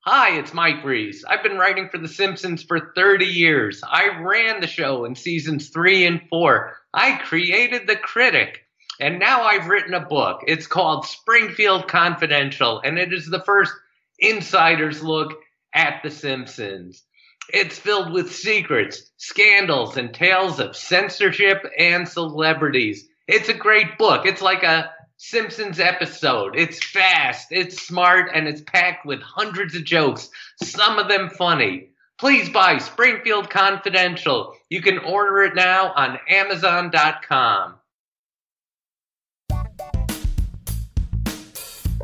Hi, it's Mike Reese. I've been writing for The Simpsons for 30 years. I ran the show in seasons 3 and 4. I created The Critic. And now I've written a book. It's called Springfield Confidential, and it is the first insider's look at The Simpsons. It's filled with secrets, scandals, and tales of censorship and celebrities. It's a great book. It's like a Simpsons episode. It's fast, it's smart, and it's packed with hundreds of jokes, some of them funny. Please buy Springfield Confidential. You can order it now on Amazon.com.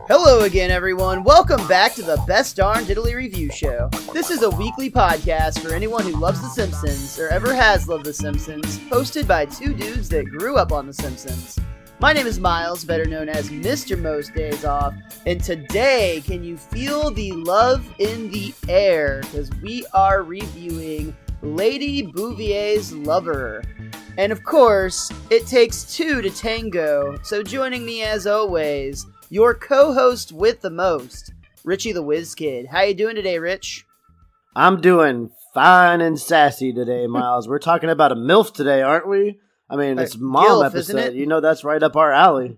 Hello again, everyone. Welcome back to the Best Darn Diddly Review Show. This is a weekly podcast for anyone who loves The Simpsons or ever has loved The Simpsons, hosted by two dudes that grew up on The Simpsons. My name is Miles, better known as MrMostDaysOff, and today, can you feel the love in the air? Because we are reviewing Lady Bouvier's Lover. And of course, it takes two to tango, so joining me as always, your co-host with the most, Richie the WizKid. How you doing today, Rich? I'm doing fine and sassy today, Miles. We're talking about a MILF today, aren't we? I mean, it's Mom Gilf, episode. isn't it? You know that's right up our alley.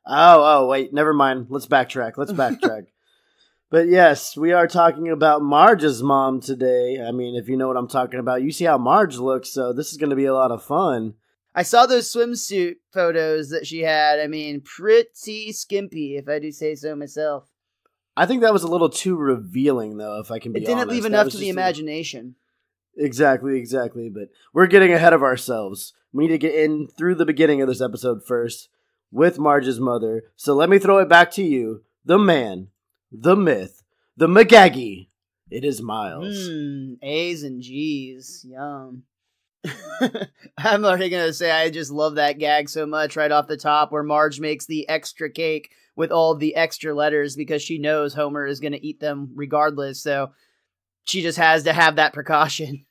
Oh, wait, never mind. Let's backtrack. But yes, we are talking about Marge's mom today. I mean, if you know what I'm talking about, you see how Marge looks, so this is going to be a lot of fun. I saw those swimsuit photos that she had. I mean, pretty skimpy, if I do say so myself. I think that was a little too revealing, though, if I can be honest. It didn't leave enough to the imagination. Exactly. But we're getting ahead of ourselves. We need to get in through the beginning of this episode first with Marge's mother. So let me throw it back to you, the man, the myth, the McGaggy. It is Miles. A's and G's. Yum. I'm already going to say I just love that gag so much right off the top where Marge makes the extra cake with all the extra letters because she knows Homer is going to eat them regardless. So she just has to have that precaution.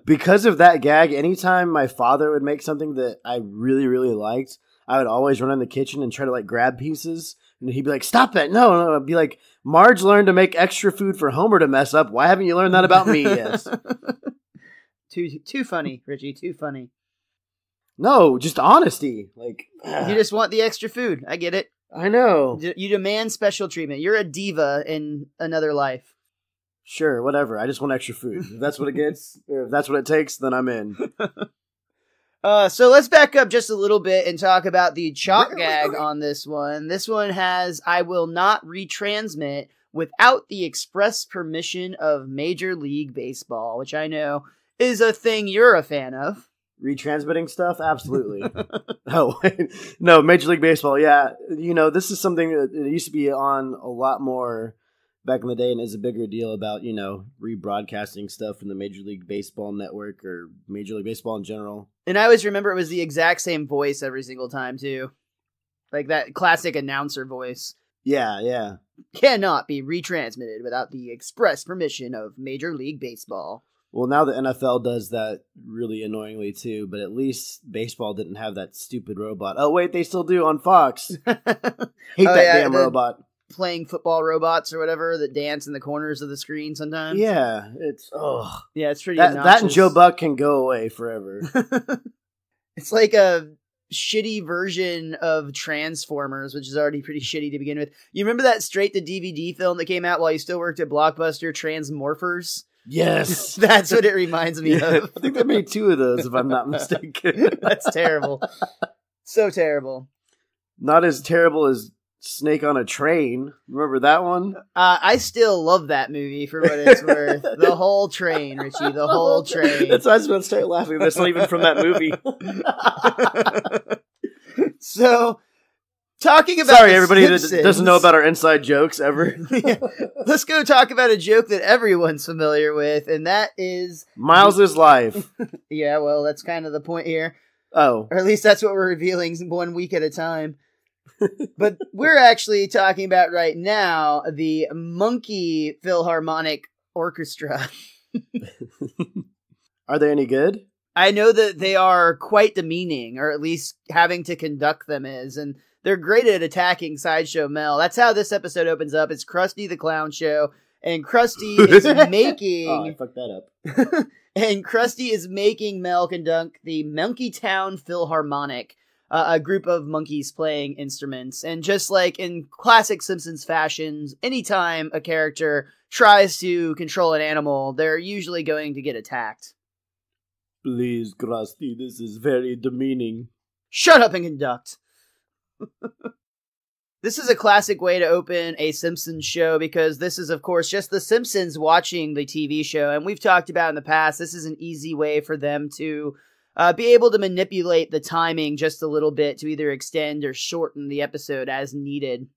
Because of that gag, anytime my father would make something that I really, really liked, I would always run in the kitchen and try to grab pieces. And he'd be like, "Stop it. No. I'd be like, "Marge learned to make extra food for Homer to mess up. Why haven't you learned that about me yet?" Too funny, Richie. Too funny. No, just honesty. You just want the extra food. I get it. I know. You demand special treatment. You're a diva in another life. Sure, whatever. I just want extra food. If that's what it gets, or if that's what it takes, then I'm in. So let's back up just a little bit and talk about the chalk gag on this one. This one has, "I will not retransmit without the express permission of Major League Baseball," which I know is a thing you're a fan of. Retransmitting stuff? Absolutely. Oh, no, Major League Baseball, yeah. You know, this is something that it used to be on a lot more back in the day and is a bigger deal about, rebroadcasting stuff from the Major League Baseball network or Major League Baseball in general. And I always remember it was the exact same voice every single time, too. Like that classic announcer voice. Yeah. Cannot be retransmitted without the express permission of Major League Baseball. Well, now the NFL does that really annoyingly, too, but at least baseball didn't have that stupid robot. Oh, wait, they still do on Fox. Hate that damn robot. Playing football robots or whatever that dance in the corners of the screen sometimes. Yeah, it's pretty obnoxious. That and Joe Buck can go away forever. It's like a shitty version of Transformers, which is already pretty shitty to begin with. You remember that straight-to-DVD film that came out while you still worked at Blockbuster, Transmorphers? Yes. That's what it reminds me of. I think they made 2 of those, if I'm not mistaken. That's terrible. So terrible. Not as terrible as Snake on a Train. Remember that one? I still love that movie for what it's worth. The whole train, Richie. The whole train. That's why I was going to start laughing. That's not even from that movie. So, talking about Sorry, everybody that doesn't know about our inside jokes ever. Yeah. Let's go talk about a joke that everyone's familiar with, and that is Miles' life. Yeah, well, that's kind of the point here. Oh. Or at least that's what we're revealing 1 week at a time. But we're actually talking about right now the Monkey Philharmonic Orchestra. Are they any good? I know that they are quite demeaning, or at least having to conduct them is, and they're great at attacking Sideshow Mel. That's how this episode opens up. It's Krusty the Clown Show, and Krusty is making... Oh, I fucked that up. And Krusty is making Mel conduct the Monkey Town Philharmonic, a group of monkeys playing instruments. And just like in classic Simpsons fashions, anytime a character tries to control an animal, they're usually going to get attacked. Please, Krusty, this is very demeaning. Shut up and conduct. This is a classic way to open a Simpsons show because this is, of course, just the Simpsons watching the TV show. And we've talked about in the past, this is an easy way for them to be able to manipulate the timing just a little bit to either extend or shorten the episode as needed.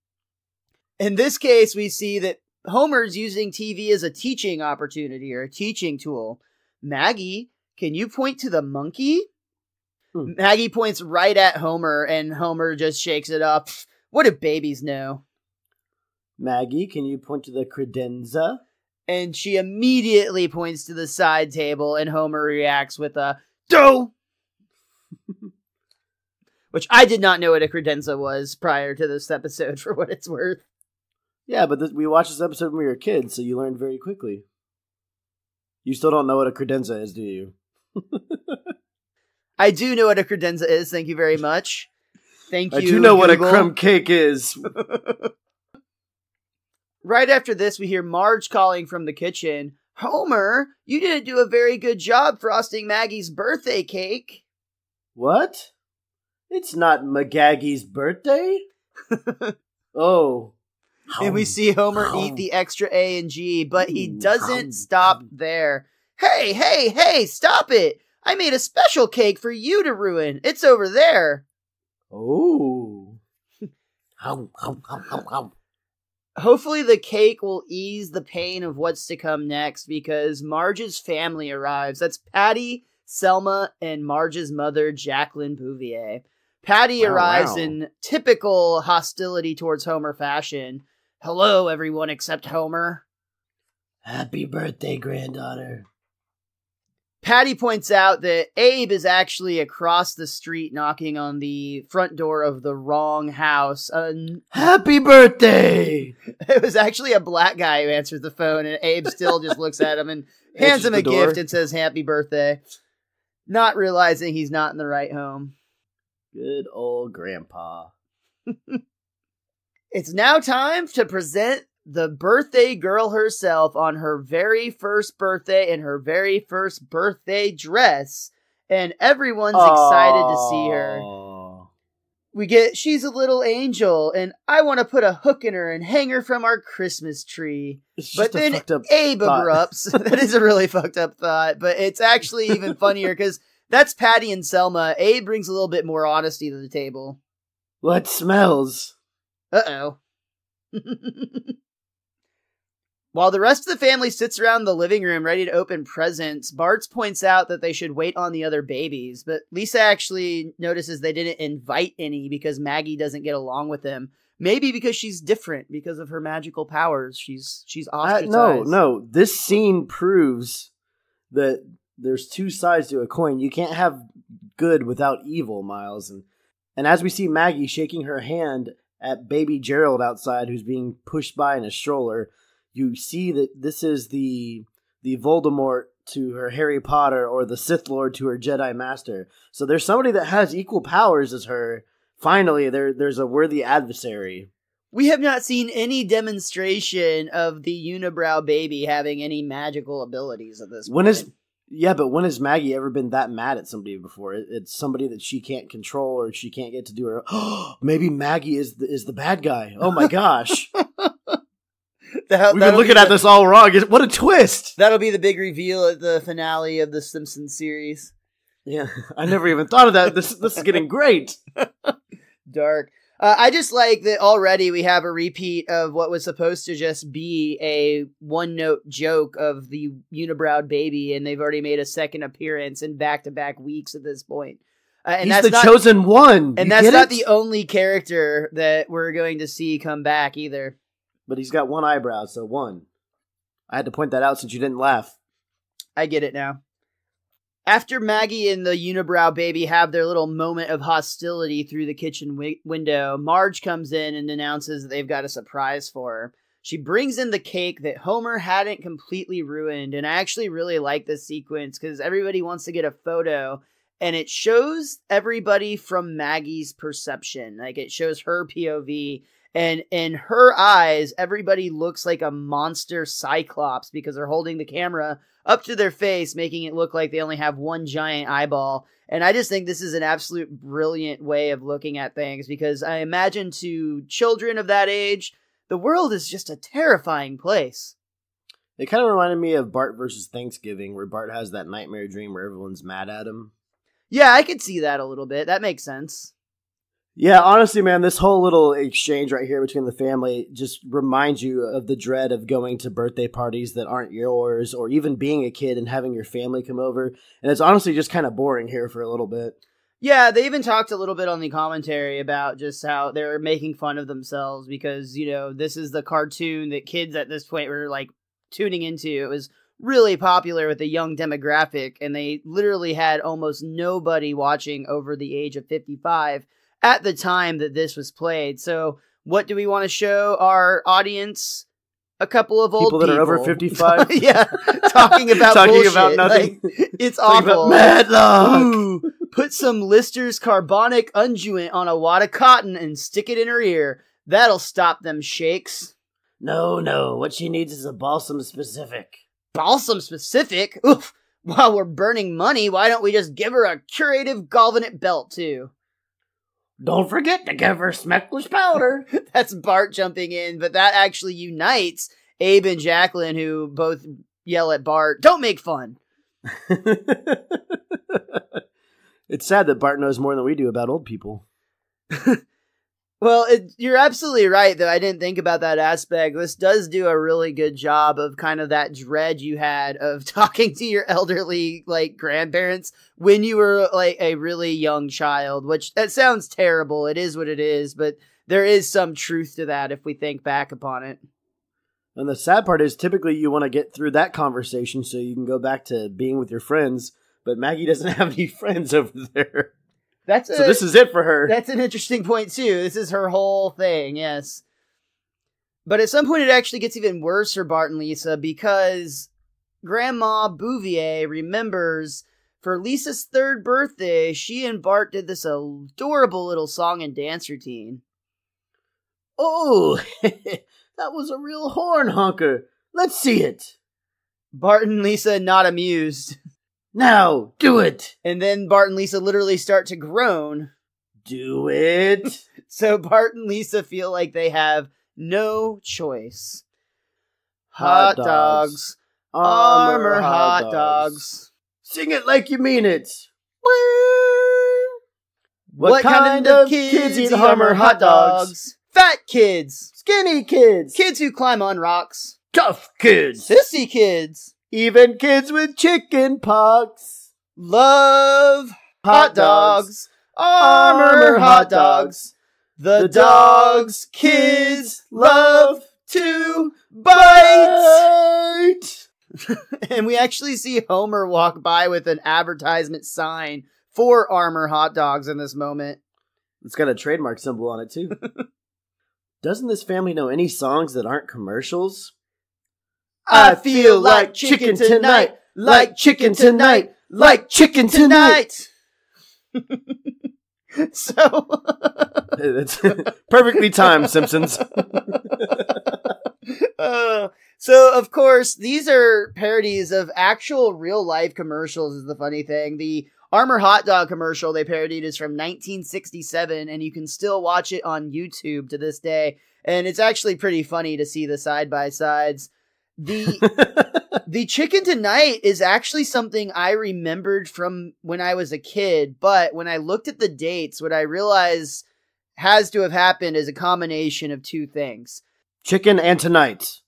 In this case, we see that Homer's using TV as a teaching opportunity or a teaching tool. Maggie, can you point to the monkey? Maggie points right at Homer, and Homer just shakes it up. What do babies know? Maggie, can you point to the credenza? And she immediately points to the side table, and Homer reacts with a "Do!" Which I did not know what a credenza was prior to this episode, for what it's worth. Yeah, but we watched this episode when we were kids, so you learned very quickly. You still don't know what a credenza is, do you? I do know what a credenza is, thank you very much. Thank you, I do know what a Google. crumb cake is. Right after this, we hear Marge calling from the kitchen. Homer, you didn't do a very good job frosting Maggie's birthday cake. What? It's not McGaggy's birthday? Oh. And we see Homer eat the extra A and G, but he doesn't stop there. Hey, stop it! I made a special cake for you to ruin. It's over there. Oh. Hopefully the cake will ease the pain of what's to come next because Marge's family arrives. That's Patty, Selma, and Marge's mother, Jacqueline Bouvier. Patty arrives in typical hostility towards Homer fashion. Hello, everyone except Homer. Happy birthday, granddaughter. Patty points out that Abe is actually across the street knocking on the front door of the wrong house. Happy birthday! It was actually a black guy who answers the phone, and Abe still just looks at him and hands him a gift and says happy birthday, not realizing he's not in the right home. Good old grandpa. It's now time to present the birthday girl herself on her very first birthday in her very first birthday dress. And everyone's excited to see her. We get, she's a little angel, and I want to put a hook in her and hang her from our Christmas tree. But then Abe erupts. That is a really fucked up thought, but it's actually even funnier because that's Patty and Selma. Abe brings a little bit more honesty to the table. What smells? Uh-oh. While the rest of the family sits around the living room ready to open presents, Bart points out that they should wait on the other babies, but Lisa actually notices they didn't invite any because Maggie doesn't get along with them. Maybe because she's different because of her magical powers. She's ostracized. No. This scene proves that there's two sides to a coin. You can't have good without evil, Miles. And as we see Maggie shaking her hand at baby Gerald outside who's being pushed by in a stroller, you see that this is the Voldemort to her Harry Potter or the Sith Lord to her Jedi Master. So there's somebody that has equal powers as her. Finally, there's a worthy adversary. We have not seen any demonstration of the unibrow baby having any magical abilities at this point. But when has Maggie ever been that mad at somebody before? It's somebody that she can't control or she can't get to do her. Maybe Maggie is the bad guy. Oh my gosh. We've been looking at this all wrong. What a twist! That'll be the big reveal at the finale of the Simpsons series. Yeah, I never even thought of that. This is getting great. Dark. I just like that already we have a repeat of what was supposed to just be a one-note joke of the unibrowed baby, and they've already made a second appearance in back-to-back weeks at this point. And he's the chosen one. And that's not the only character that we're going to see come back either. But he's got one eyebrow, so one. I had to point that out since you didn't laugh. I get it now. After Maggie and the unibrow baby have their little moment of hostility through the kitchen window, Marge comes in and announces that they've got a surprise for her. She brings in the cake that Homer hadn't completely ruined, and I actually really like this sequence because everybody wants to get a photo, and it shows everybody from Maggie's perception. Like, it shows her POV, and in her eyes, everybody looks like a monster cyclops because they're holding the camera up to their face, making it look like they only have one giant eyeball. And I just think this is an absolute brilliant way of looking at things, because I imagine to children of that age, the world is just a terrifying place. It kind of reminded me of Bart versus Thanksgiving, where Bart has that nightmare dream where everyone's mad at him. Yeah, I could see that a little bit. That makes sense. Yeah, honestly, man, this whole little exchange right here between the family just reminds you of the dread of going to birthday parties that aren't yours, or even being a kid and having your family come over. And it's honestly just kind of boring here for a little bit. Yeah, they even talked a little bit on the commentary about just how they're making fun of themselves because, you know, this is the cartoon that kids at this point were, like, tuning into. It was really popular with a young demographic, and they literally had almost nobody watching over the age of 55 at the time that this was played. So what do we want to show our audience? A couple of old people that are over 55? Yeah, talking about bullshit. About nothing. Like, it's awful. Madlock! Ooh, put some Lister's carbonic unguent on a wad of cotton and stick it in her ear. That'll stop them shakes. No. What she needs is a balsam specific. Balsam specific? Oof. While we're burning money, why don't we just give her a curative galvanet belt, too? Don't forget to give her smeckless powder. That's Bart jumping in, but that actually unites Abe and Jacqueline, who both yell at Bart, "Don't make fun." It's sad that Bart knows more than we do about old people. Well, you're absolutely right, though. I didn't think about that aspect. This does do a really good job of kind of that dread you had of talking to your elderly, like, grandparents when you were, like, a really young child, which that sounds terrible. It is what it is, but there is some truth to that if we think back upon it. And the sad part is typically you want to get through that conversation so you can go back to being with your friends, but Maggie doesn't have any friends over there. So this is it for her. That's an interesting point, too. This is her whole thing, yes. But at some point, it actually gets even worse for Bart and Lisa because Grandma Bouvier remembers for Lisa's 3rd birthday, she and Bart did this adorable little song and dance routine. Oh, that was a real horn honker. Let's see it. Bart and Lisa not amused. Now, do it! And then Bart and Lisa literally start to groan. Do it! So Bart and Lisa feel like they have no choice. Hot dogs. Armor hot dogs. Sing it like you mean it. What kind of kids eat Armor hot dogs? Fat kids. Skinny kids. Kids who climb on rocks. Tough kids. Sissy kids. Even kids with chicken pox. Love hot dogs. Armor hot dogs. The dogs kids love to bite. And we actually see Homer walk by with an advertisement sign for Armor hot dogs in this moment. It's got a trademark symbol on it, too. Doesn't this family know any songs that aren't commercials? I feel like chicken tonight, like chicken tonight, like chicken tonight. So it's perfectly timed, Simpsons. So, of course, these are parodies of actual real-life commercials is the funny thing. The Armor hot dog commercial they parodied is from 1967, and you can still watch it on YouTube to this day. And it's actually pretty funny to see the side-by-sides. The chicken tonight is actually something I remembered from when I was a kid, but when I looked at the dates, what I realized has to have happened is a combination of two things. Chicken and tonight.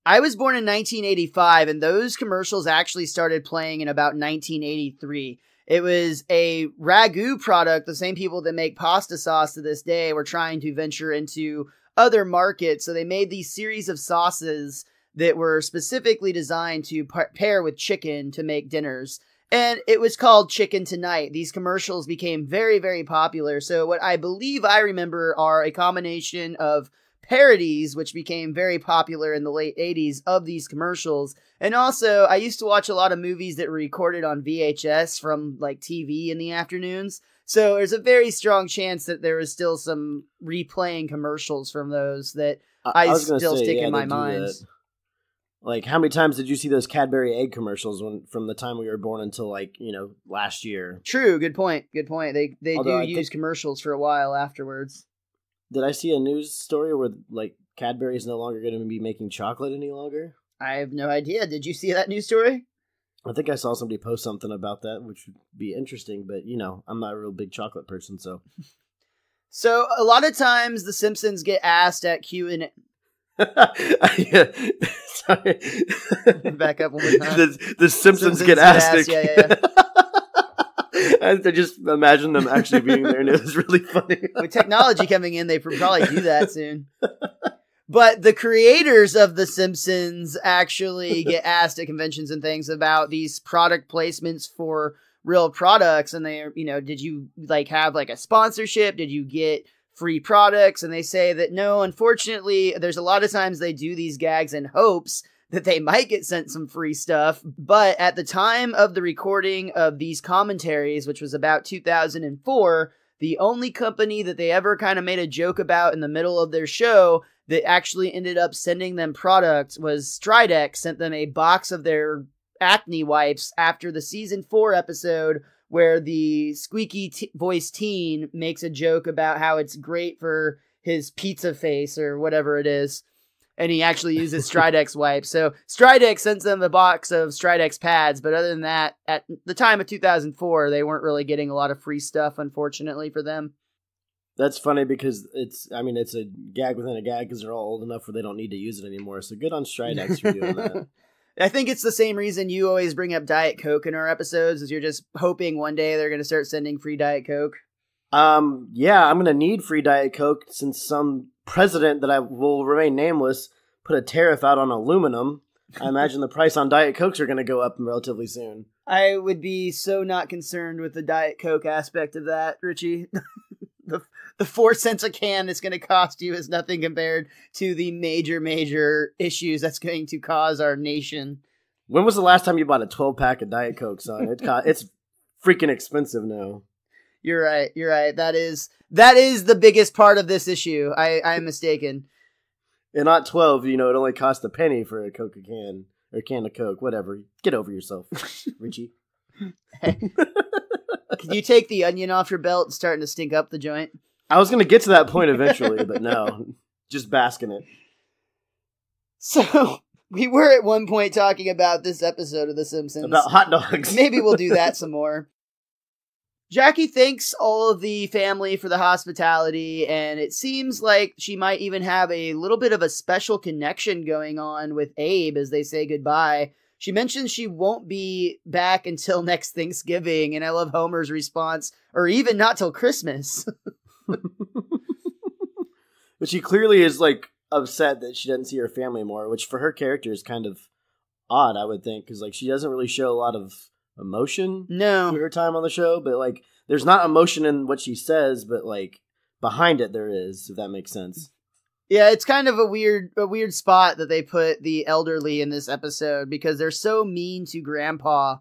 I was born in 1985, and those commercials actually started playing in about 1983. It was a ragu product. The same people that make pasta sauce to this day were trying to venture into other markets, so they made these series of sauces that were specifically designed to pair with chicken to make dinners. And it was called Chicken Tonight. These commercials became very, very popular. So what I believe I remember are a combination of parodies, which became very popular in the late 80s, of these commercials. And also, I used to watch a lot of movies that were recorded on VHS from like TV in the afternoons. So there's a very strong chance that there was still some replaying commercials from those that I still stick in my mind. Like, how many times did you see those Cadbury egg commercials from the time we were born until, like, last year? True. Good point. They do use commercials for a while afterwards. Did I see a news story where, like, Cadbury is no longer going to be making chocolate any longer? I have no idea. Did you see that news story? I think I saw somebody post something about that, which would be interesting. But, I'm not a real big chocolate person, so. So, a lot of times, The Simpsons get asked at Q&A. Sorry. Back up one more time. The Simpsons get asked. Yeah. I just imagine them actually being there, and it was really funny. With technology coming in, they probably do that soon. But the creators of The Simpsons actually get asked at conventions and things about these product placements for real products. And they, did you have a sponsorship? Did you get free products? And they say that no, unfortunately, there's a lot of times they do these gags in hopes that they might get sent some free stuff. But at the time of the recording of these commentaries, which was about 2004, the only company that they ever kind of made a joke about in the middle of their show that actually ended up sending them product was Stridex sent them a box of their acne wipes after the season 4 episode where the squeaky voice teen makes a joke about how it's great for his pizza face or whatever it is. And he actually uses Stridex wipes. So Stridex sends them a box of Stridex pads. But other than that, at the time of 2004, they weren't really getting a lot of free stuff, unfortunately, for them. That's funny because it's a gag within a gag because they're all old enough where they don't need to use it anymore. So good on Stridex for doing that. I think it's the same reason you always bring up Diet Coke in our episodes, is you're just hoping one day they're going to start sending free Diet Coke. Yeah, I'm going to need free Diet Coke since some president that I will remain nameless put a tariff out on aluminum. I imagine the price on Diet Cokes are going to go up relatively soon. I would be so not concerned with the Diet Coke aspect of that, Richie. The 4 cents a can it's going to cost you is nothing compared to the major issues that's going to cause our nation. When was the last time you bought a 12-pack of Diet Coke, son? It's freaking expensive now. You're right. That is the biggest part of this issue. I'm mistaken. And not 12, it only costs a penny for a Coke can, or a can of Coke, whatever. Get over yourself, Richie. Can you take the onion off your belt? It's starting to stink up the joint. I was going to get to that point eventually, but no. Just bask in it. So, we were at one point talking about this episode of The Simpsons. About hot dogs. Maybe we'll do that some more. Jackie thanks all of the family for the hospitality, and it seems like she might even have a little bit of a special connection going on with Abe as they say goodbye. She mentions she won't be back until next Thanksgiving, and I love Homer's response, or even not till Christmas. But she clearly is, upset that she doesn't see her family more, which for her character is kind of odd, I would think, because, she doesn't really show a lot of emotion through her time on the show, but, there's not emotion in what she says, but, behind it there is, if that makes sense. Yeah, it's kind of a weird spot that they put the elderly in this episode, because they're so mean to Grandpa.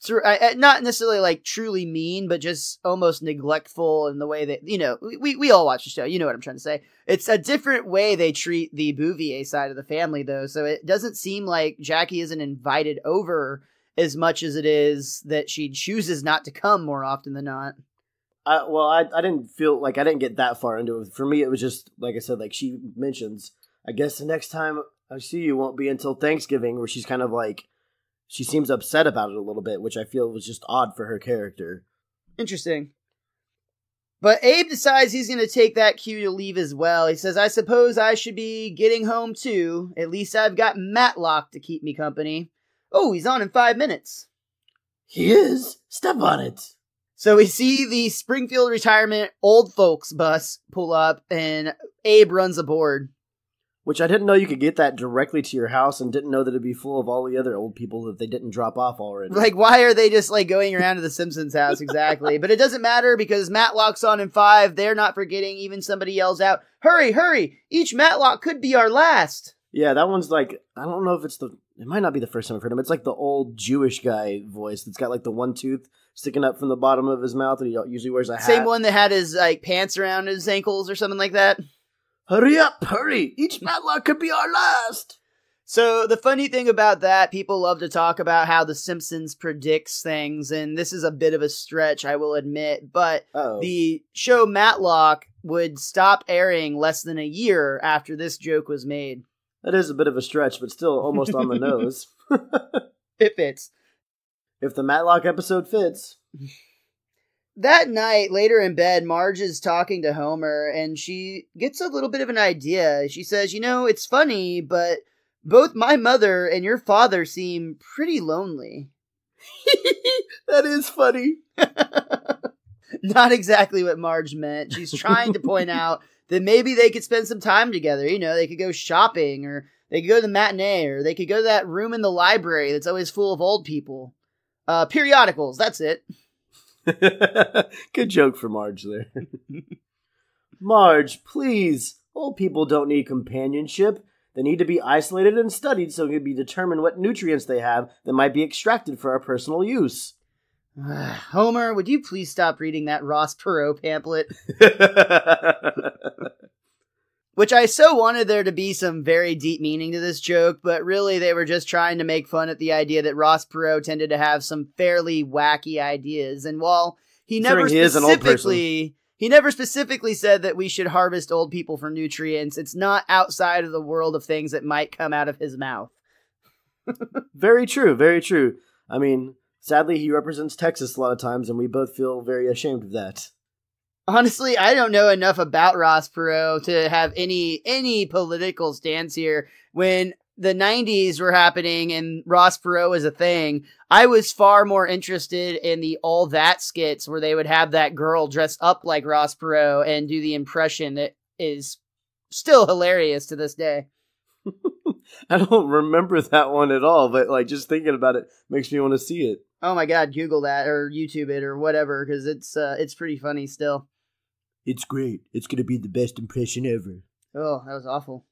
Not necessarily truly mean, but just almost neglectful in the way that, we all watch the show. You know what I'm trying to say. It's a different way they treat the Bouvier side of the family, though. So it doesn't seem like Jackie isn't invited over as much as it is that she chooses not to come more often than not. I didn't feel like I didn't get that far into it. For me, it was just, like I said, she mentions, I guess the next time I see you won't be until Thanksgiving, where she's kind of she seems upset about it a little bit, which I feel was just odd for her character. Interesting. But Abe decides he's going to take that cue to leave as well. He says, I suppose I should be getting home too. At least I've got Matlock to keep me company. Oh, he's on in 5 minutes. He is? Step on it. So we see the Springfield Retirement old folks bus pull up, and Abe runs aboard. Which I didn't know you could get that directly to your house, and didn't know that it'd be full of all the other old people that they didn't drop off already. Like, why are they just, like, going around to the Simpsons house exactly? But it doesn't matter because Matlock's on in 5. They're not forgetting. Even somebody yells out, "Hurry, hurry! Each Matlock could be our last!" Yeah, that one's like, I don't know if it might not be the first time I've heard him. It's like the old Jewish guy voice that's got like the one tooth sticking up from the bottom of his mouth, and he usually wears a hat. Same one that had his, like, pants around his ankles or something like that. Hurry up, hurry! Each Matlock could be our last! So the funny thing about that, people love to talk about how The Simpsons predicts things, and this is a bit of a stretch, I will admit, but the show Matlock would stop airing less than a year after this joke was made. That is a bit of a stretch, but still almost on the nose. It fits. If the Matlock episode fits. That night, later in bed, Marge is talking to Homer, and she gets a little bit of an idea. She says, it's funny, but both my mother and your father seem pretty lonely. That is funny. Not exactly what Marge meant. She's trying to point out that maybe they could spend some time together. They could go shopping, or they could go to the matinee, or they could go to that room in the library that's always full of old people. Periodicals, that's it. Good joke for Marge there. Marge, please. Old people don't need companionship. They need to be isolated and studied so it can be determined what nutrients they have that might be extracted for our personal use. Homer, would you please stop reading that Ross Perot pamphlet? Which I so wanted there to be some very deep meaning to this joke, but really they were just trying to make fun at the idea that Ross Perot tended to have some fairly wacky ideas. And while he never specifically said that we should harvest old people for nutrients, it's not outside of the world of things that might come out of his mouth. Very true, very true. I mean, sadly he represents Texas a lot of times, and we both feel very ashamed of that. Honestly, I don't know enough about Ross Perot to have any political stance here. When the 90s were happening and Ross Perot was a thing, I was far more interested in the All That skits where they would have that girl dress up like Ross Perot and do the impression that is still hilarious to this day. I don't remember that one at all, but like just thinking about it makes me want to see it. Oh my God, Google that or YouTube it or whatever, because it's pretty funny still. It's great. It's going to be the best impression ever. Oh, that was awful.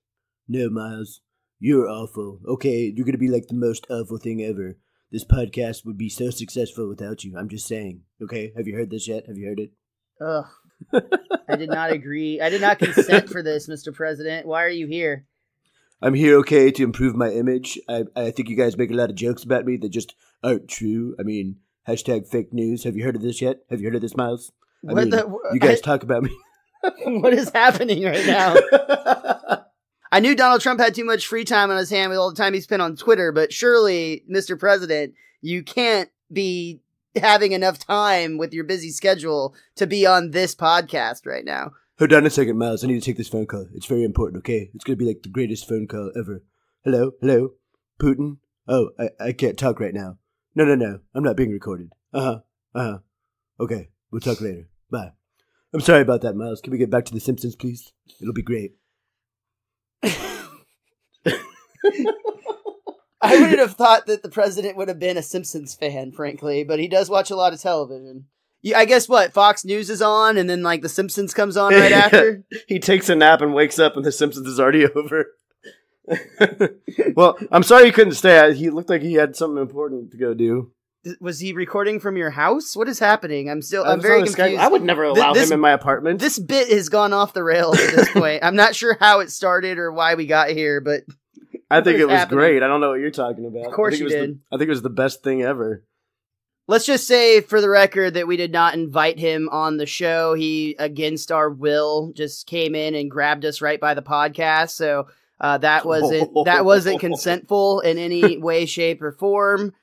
No, Miles. You're awful. Okay, you're going to be like the most awful thing ever. This podcast would be so successful without you. I'm just saying. Okay, have you heard this yet? Have you heard it? Ugh. I did not agree. I did not consent for this, Mr. President. Why are you here? I'm here, okay, to improve my image. I think you guys make a lot of jokes about me that just aren't true. I mean, hashtag fake news. Have you heard of this yet? Have you heard of this, Miles? You guys talk about me. What is happening right now? I knew Donald Trump had too much free time on his hand with all the time he spent on Twitter, but surely, Mr. President, you can't be having enough time with your busy schedule to be on this podcast right now. Hold on a second, Miles. I need to take this phone call. It's very important, okay? It's going to be like the greatest phone call ever. Hello? Hello? Putin? Oh, I can't talk right now. No. I'm not being recorded. Okay, we'll talk later. Bye. I'm sorry about that, Miles. Can we get back to The Simpsons, please? It'll be great. I wouldn't have thought that the president would have been a Simpsons fan, frankly, but he does watch a lot of television. Yeah, I guess what? Fox News is on, and then like The Simpsons comes on right after? He takes a nap and wakes up, and The Simpsons is already over. Well, I'm sorry he couldn't stay. He looked like he had something important to go do. Was he recording from your house? What is happening? I'm very confused. I would never allow him in my apartment. This bit has gone off the rails at this point. I'm not sure how it started or why we got here, but I think it was great. I don't know what you're talking about. Of course you did. I think it was the best thing ever. Let's just say for the record that we did not invite him on the show. He, against our will, just came in and grabbed us right by the podcast. So that wasn't consentful in any way, shape, or form.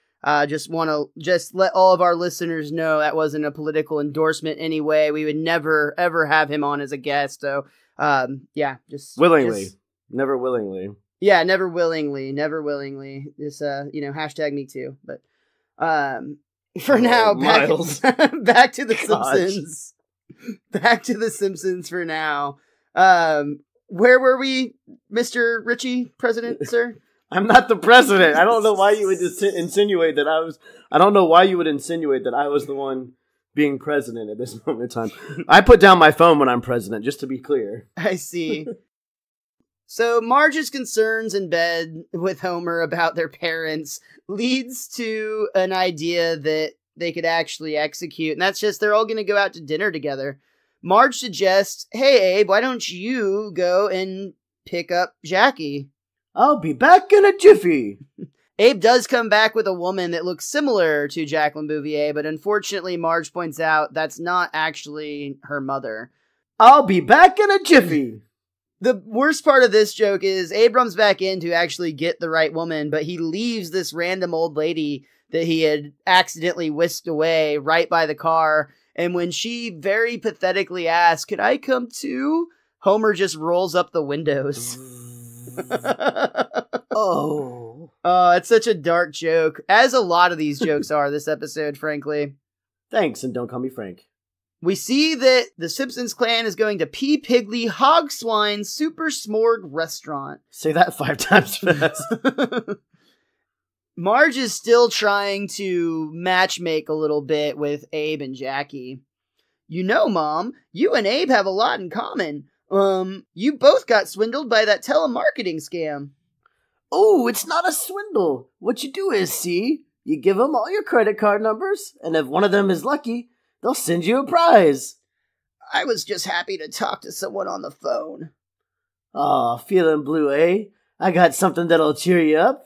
Just want to let all of our listeners know that wasn't a political endorsement anyway. We would never, ever have him on as a guest. So, willingly, never willingly. Yeah, never willingly. This, hashtag me too. But, for now, back to the Simpsons. Back to the Simpsons for now. Where were we, Mr. Ritchie, president, sir? I'm not the president. I don't know why you would insinuate that I was. I don't know why you would insinuate that I was the one being president at this moment in time. I put down my phone when I'm president, just to be clear. I see. So Marge's concerns in bed with Homer about their parents leads to an idea that they could actually execute, and that's just they're all going to go out to dinner together. Marge suggests, "Hey, Abe, why don't you go and pick up Jackie?" I'll be back in a jiffy. Abe does come back with a woman that looks similar to Jacqueline Bouvier, but unfortunately Marge points out that's not actually her mother. I'll be back in a jiffy. The worst part of this joke is Abe runs back in to actually get the right woman, but he leaves this random old lady that he had accidentally whisked away right by the car. And when she very pathetically asks, "Could I come too?" Homer just rolls up the windows. Oh, it's such a dark joke, as a lot of these jokes are this episode, frankly. Thanks, and don't call me Frank. We see that the Simpsons clan is going to P. Pigley Hog Swine Super Smorg Restaurant. Say that 5 times fast. Marge is still trying to matchmake a little bit with Abe and Jackie. "You know, Mom, you and Abe have a lot in common. You both got swindled by that telemarketing scam." Oh, it's not a swindle. What you do is, see, you give them all your credit card numbers, and if one of them is lucky, they'll send you a prize. "I was just happy to talk to someone on the phone." Aw, feeling blue, eh? I got something that'll cheer you up.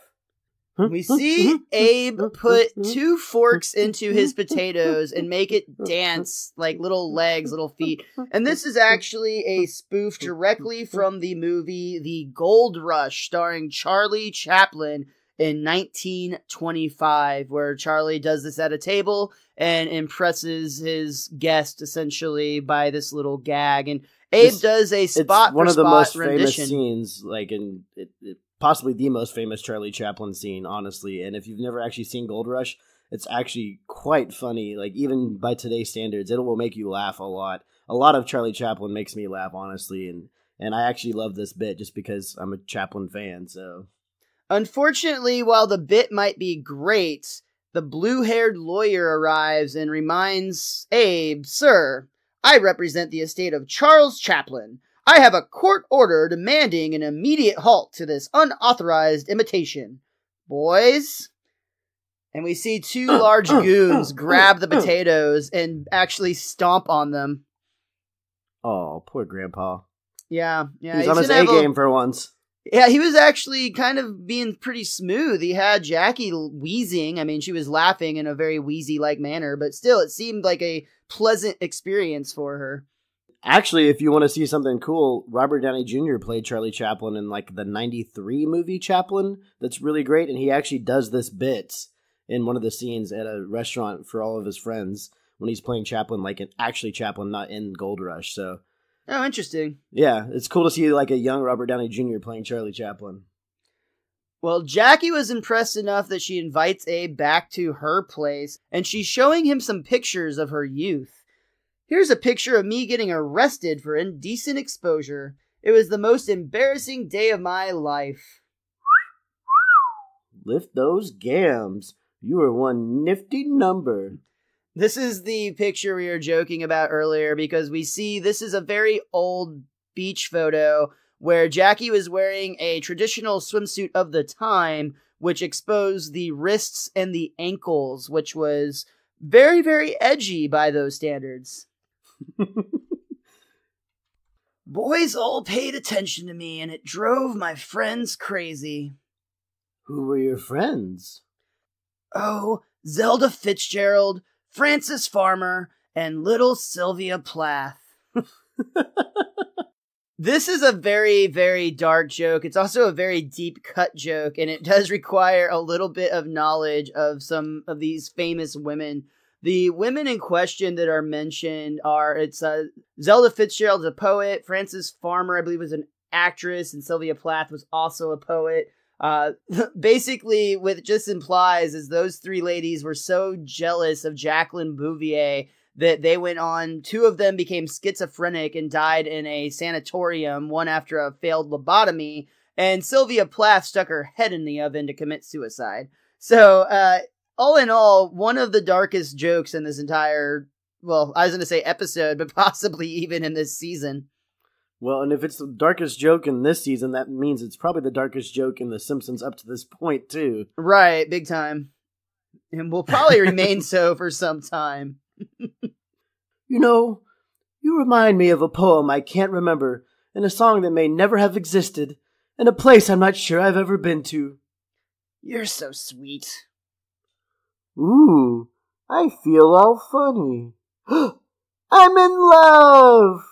We see Abe put 2 forks into his potatoes and make it dance like little legs, little feet. And this is actually a spoof directly from the movie The Gold Rush, starring Charlie Chaplin in 1925, where Charlie does this at a table and impresses his guest essentially by this little gag. And Abe does a spot It's one of the most famous rendition. scenes, like in possibly the most famous Charlie Chaplin scene, honestly. And if you've never actually seen Gold Rush, it's actually quite funny. Like, even by today's standards, it will make you laugh a lot. A lot of Charlie Chaplin makes me laugh, honestly, and I actually love this bit just because I'm a Chaplin fan. So, unfortunately, while the bit might be great, the blue-haired lawyer arrives and reminds Abe, "Sir, I represent the estate of Charles Chaplin. I have a court order demanding an immediate halt to this unauthorized imitation. Boys?" And we see 2 large goons grab the potatoes and actually stomp on them. oh, poor Grandpa. Yeah. He's on his A game for once. Yeah, he was actually kind of being pretty smooth. He had Jackie wheezing. I mean, she was laughing in a very wheezy-like manner, but still, it seemed like a pleasant experience for her. Actually, if you want to see something cool, Robert Downey Jr. played Charlie Chaplin in like the 93 movie Chaplin. That's really great. And he actually does this bit in one of the scenes at a restaurant for all of his friends when he's playing Chaplin, like actually Chaplin, not in Gold Rush. So, oh, interesting. Yeah, it's cool to see like a young Robert Downey Jr. playing Charlie Chaplin. Well, Jackie was impressed enough that she invites Abe back to her place, and she's showing him some pictures of her youth. "Here's a picture of me getting arrested for indecent exposure. It was the most embarrassing day of my life." Lift those gams. You are one nifty number. This is the picture we were joking about earlier, because we see this is a very old beach photo where Jackie was wearing a traditional swimsuit of the time, which exposed the wrists and the ankles, which was very, very edgy by those standards. "Boys all paid attention to me, and it drove my friends crazy." Who were your friends? "Oh, Zelda Fitzgerald, Francis Farmer, and little Sylvia Plath." This is a very, very dark joke. It's also a very deep cut joke, and it does require a little bit of knowledge of some of these famous women. The women in question that are mentioned are, Zelda Fitzgerald is a poet, Frances Farmer, I believe, was an actress, and Sylvia Plath was also a poet. Basically, what it just implies is those 3 ladies were so jealous of Jacqueline Bouvier that they went on. 2 of them became schizophrenic and died in a sanatorium, one after a failed lobotomy, and Sylvia Plath stuck her head in the oven to commit suicide. So, all in all, one of the darkest jokes in this entire, well, I was going to say episode, but possibly even in this season. Well, and if it's the darkest joke in this season, that means it's probably the darkest joke in The Simpsons up to this point, too. Right, big time. And will probably remain so for some time. You know, you remind me of a poem I can't remember, and a song that may never have existed, and a place I'm not sure I've ever been to. You're so sweet. Ooh, I feel all funny. I'm in love!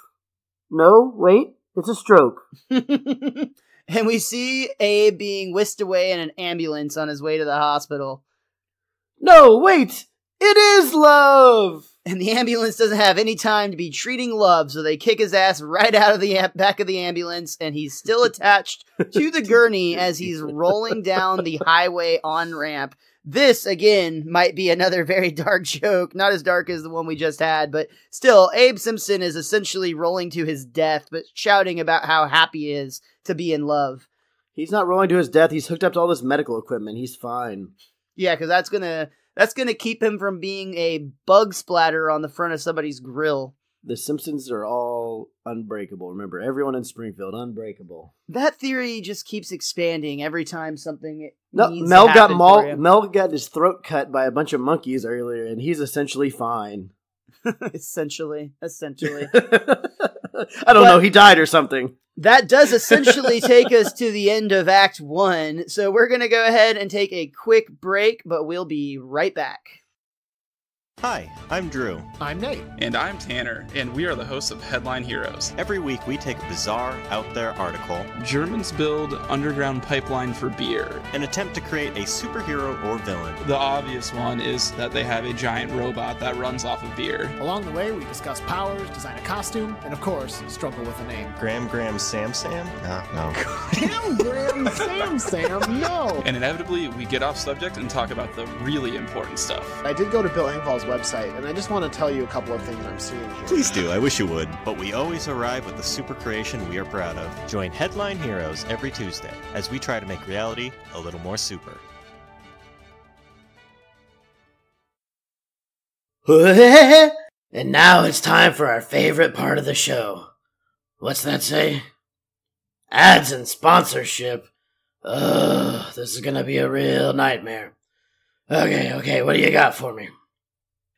No, wait, it's a stroke. And we see Abe being whisked away in an ambulance on his way to the hospital. No, wait! It is love! And the ambulance doesn't have any time to be treating love, so they kick his ass right out of the back of the ambulance, and he's still attached to the gurney as he's rolling down the highway on-ramp. This, again, might be another very dark joke. Not as dark as the one we just had, but still, Abe Simpson is essentially rolling to his death, but shouting about how happy he is to be in love. He's not rolling to his death. He's hooked up to all this medical equipment. He's fine. Yeah, because that's gonna keep him from being a bug splatter on the front of somebody's grill. The Simpsons are all unbreakable. Remember, everyone in Springfield, unbreakable. That theory just keeps expanding every time something needs Mel to happen for you. Mel got his throat cut by a bunch of monkeys earlier, and he's essentially fine. Essentially. I don't know, he died or something. That does essentially take us to the end of Act 1, so we're going to go ahead and take a quick break, but we'll be right back. Hi, I'm Drew. I'm Nate. And I'm Tanner, and we are the hosts of Headline Heroes. Every week we take a bizarre, out-there article, Germans build underground pipeline for beer, and attempt to create a superhero or villain. The obvious one is that they have a giant robot that runs off of beer. Along the way, we discuss powers, design a costume, and of course, struggle with a name. Gram Sam? No. Gram Sam, no! And inevitably, we get off subject and talk about the really important stuff. I did go to Bill Engvall's website, and I just want to tell you a couple of things I'm seeing here. Please do, I wish you would. But we always arrive with the super creation we are proud of. Join Headline Heroes every Tuesday as we try to make reality a little more super. And now it's time for our favorite part of the show. What's that say? Ads and sponsorship. Ugh, this is gonna be a real nightmare. Okay, what do you got for me?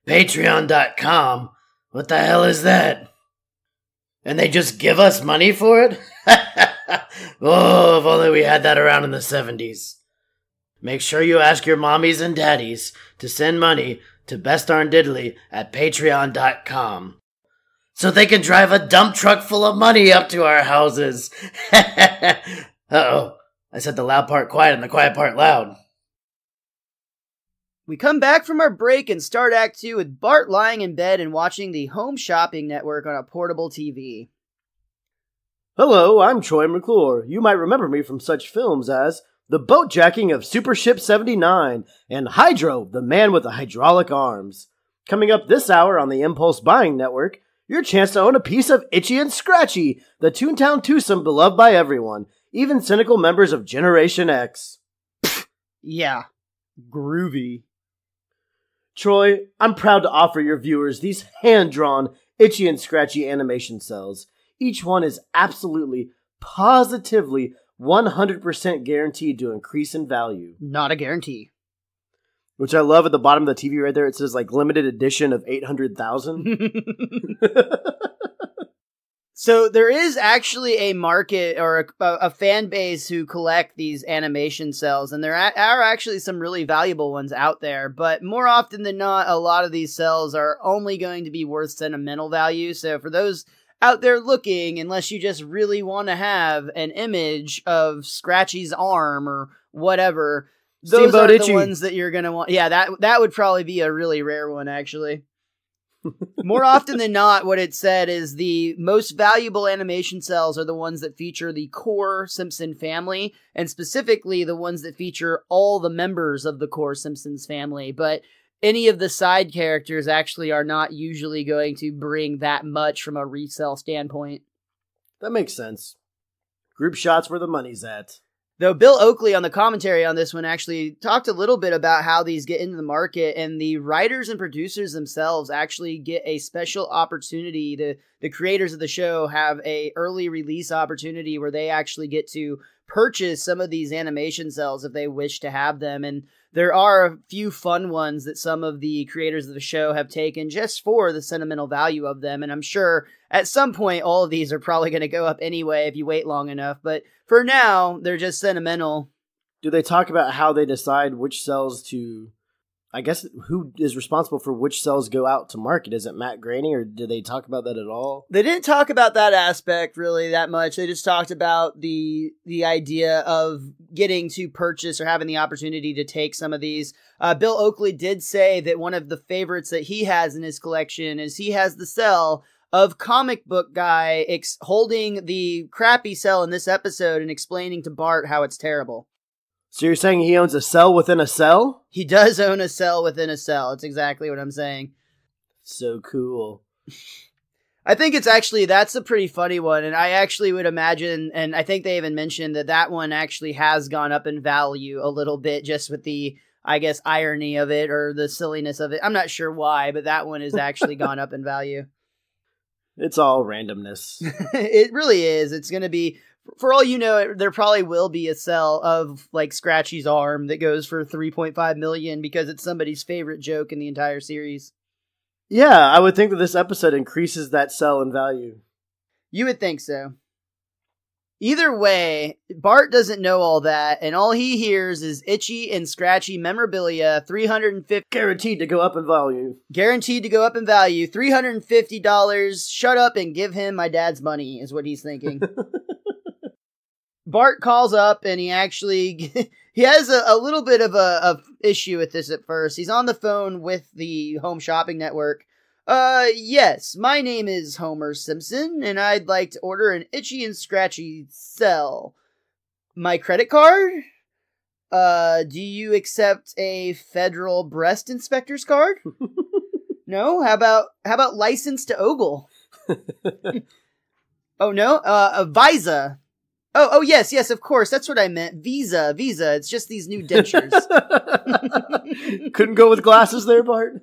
Patreon.com? What the hell is that? And they just give us money for it? Oh, if only we had that around in the 70s. Make sure you ask your mommies and daddies to send money to Best Darn Diddly at Patreon.com. So they can drive a dump truck full of money up to our houses. Uh-oh. I said the loud part quiet and the quiet part loud. We come back from our break and start Act 2 with Bart lying in bed and watching the Home Shopping Network on a portable TV. Hello, I'm Troy McClure. You might remember me from such films as The Boatjacking of Super Ship 79 and Hydro, the Man with the Hydraulic Arms. Coming up this hour on the Impulse Buying Network, your chance to own a piece of Itchy and Scratchy, the Toontown twosome beloved by everyone, even cynical members of Generation X. Yeah, groovy. Troy, I'm proud to offer your viewers these hand-drawn, Itchy and Scratchy animation cells. Each one is absolutely, positively, 100% guaranteed to increase in value. Not a guarantee. Which I love at the bottom of the TV right there. It says, like, limited edition of 800,000. So there is actually a market or a fan base who collect these animation cells, and there are actually some really valuable ones out there, but more often than not, a lot of these cells are only going to be worth sentimental value. So for those out there looking, unless you just really want to have an image of Scratchy's arm or whatever, those are the ones that you're going to want. Yeah, that would probably be a really rare one, actually. More often than not, what it said is the most valuable animation cells are the ones that feature the core Simpson family, and specifically the ones that feature all the members of the core Simpsons family. But any of the side characters actually are not usually going to bring that much from a resell standpoint. That makes sense. Group shots where the money's at. Though Bill Oakley on the commentary on this one actually talked a little bit about how these get into the market, and the writers and producers themselves actually get a special opportunity. The creators of the show have a early release opportunity where they actually get to purchase some of these animation cells if they wish to have them. And there are a few fun ones that some of the creators of the show have taken just for the sentimental value of them. And I'm sure at some point all of these are probably going to go up anyway if you wait long enough. But for now, they're just sentimental. Do they talk about how they decide which cells to... I guess who is responsible for which cells go out to market? Is it Matt Groening, or did they talk about that at all? They didn't talk about that aspect really that much. They just talked about the idea of getting to purchase or having the opportunity to take some of these. Bill Oakley did say that one of the favorites that he has in his collection is he has the cell of comic book guy holding the crappy cell in this episode and explaining to Bart how it's terrible. So you're saying he owns a cell within a cell? He does own a cell within a cell. That's exactly what I'm saying. So cool. I think that's a pretty funny one. And I actually would imagine, and I think they even mentioned that one actually has gone up in value a little bit just with the, I guess, irony of it or the silliness of it. I'm not sure why, but that one has actually gone up in value. It's all randomness. It really is. It's going to be... For all you know, there probably will be a cell of like Scratchy's arm that goes for $3.5 million because it's somebody's favorite joke in the entire series. Yeah, I would think that this episode increases that cell in value. You would think so. Either way, Bart doesn't know all that, and all he hears is itchy and scratchy memorabilia, $350... Guaranteed to go up in value. Guaranteed to go up in value, $350. Shut up and give him my dad's money, is what he's thinking. Bart calls up and he has a little bit of a issue with this at first. He's on the phone with the Home Shopping Network. Yes, my name is Homer Simpson and I'd like to order an itchy and scratchy cell. My credit card? Do you accept a federal breast inspector's card? No? How about license to ogle? Oh no? A Visa. Oh, yes, of course. That's what I meant. Visa. It's just these new dentures. Couldn't go with glasses there, Bart?